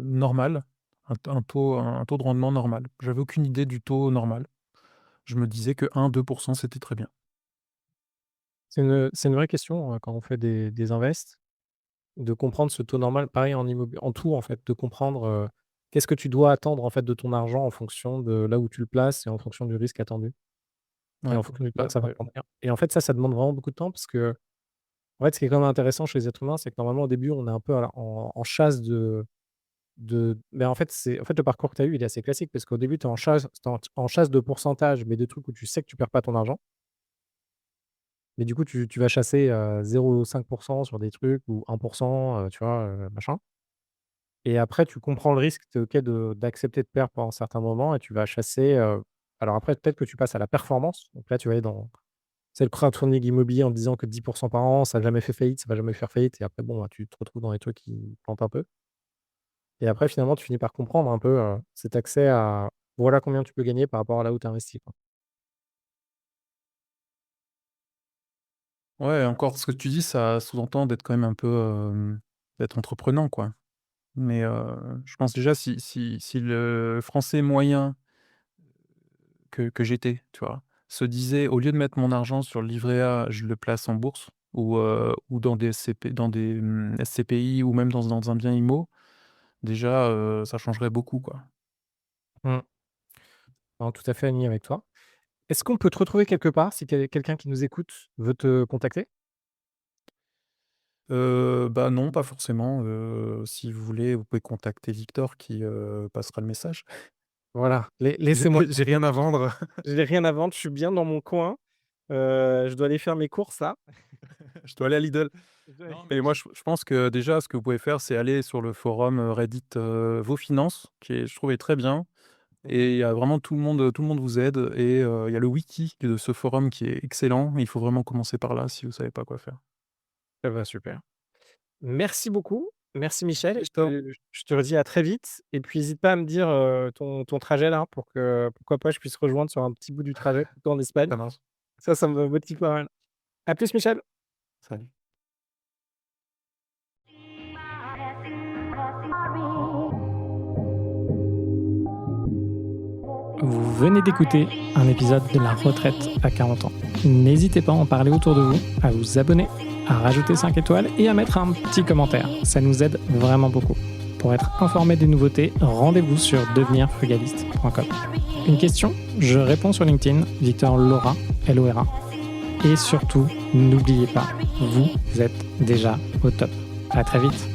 normal, un taux de rendement normal. J'avais aucune idée du taux normal. Je me disais que 1-2 c'était très bien. C'est une vraie question, quand on fait des invests, de comprendre ce taux normal. Pareil en tout, en fait, de comprendre, qu'est-ce que tu dois attendre, en fait, de ton argent en fonction de là où tu le places et en fonction du risque attendu et Ouais, en fonction du temps bah, que ça va ouais. prendre et en fait, ça demande vraiment beaucoup de temps parce que, en fait, ce qui est quand même intéressant chez les êtres humains, c'est que normalement, au début, on est un peu en chasse mais en fait, le parcours que tu as eu, il est assez classique parce qu'au début, tu es en chasse de pourcentage, mais de trucs où tu sais que tu perds pas ton argent. Mais du coup, tu vas chasser, 0,5 sur des trucs ou 1 tu vois, machin. Et après, tu comprends le risque, tu es OK d'accepter de perdre pendant certains moments et tu vas chasser, alors après, peut-être que tu passes à la performance. Donc là, tu vas aller dans c'est le crowdfunding immobilier en te disant que 10 par an, ça a jamais fait faillite, ça va jamais faire faillite et après bon, bah, tu te retrouves dans des trucs qui plantent un peu. Et après, finalement, tu finis par comprendre un peu, cet accès à voilà combien tu peux gagner par rapport à là où tu as investi, quoi. Ouais, encore ce que tu dis, ça sous-entend d'être quand même un peu, d'être entreprenant, quoi. Mais, je pense déjà si le Français moyen que j'étais, tu vois? Se disait: «Au lieu de mettre mon argent sur le livret A, je le place en bourse ou dans des SCPI ou même dans un bien immo», déjà, ça changerait beaucoup, quoi. Mmh. Non, tout à fait aligné avec toi. Est-ce qu'on peut te retrouver quelque part si quelqu'un qui nous écoute veut te contacter? Bah, non, pas forcément, si vous voulez, vous pouvez contacter Victor qui, passera le message. Voilà, J'ai laissez-moi j'ai rien à vendre. je n'ai rien à vendre, je suis bien dans mon coin, je dois aller faire mes courses là. Je dois aller à Lidl. Je dois Non, mais moi, je pense que déjà, ce que vous pouvez faire, c'est aller sur le forum, Reddit, Vos Finances, qui est je trouvais très bien Mmh. et il y a vraiment tout le monde vous aide et il y a le wiki de ce forum qui est excellent. Il faut vraiment commencer par là si vous savez pas quoi faire. Eh bah, super. Merci beaucoup. Merci Michel, et Toi. je te redis à très vite, et puis hésite pas à me dire, ton trajet là pour que pourquoi pas je puisse rejoindre sur un petit bout du trajet, plutôt en Espagne. Ça marche. Ça me motive pas mal. À plus Michel. Salut. Vous venez d'écouter un épisode de La retraite à 40 ans. N'hésitez pas à en parler autour de vous, à vous abonner, à rajouter 5 étoiles et à mettre un petit commentaire. Ça nous aide vraiment beaucoup. Pour être informé des nouveautés, rendez-vous sur devenirfrugaliste.com. Une question? Je réponds sur LinkedIn, Victor Lora, Lora. Et surtout, n'oubliez pas, vous êtes déjà au top. À très vite.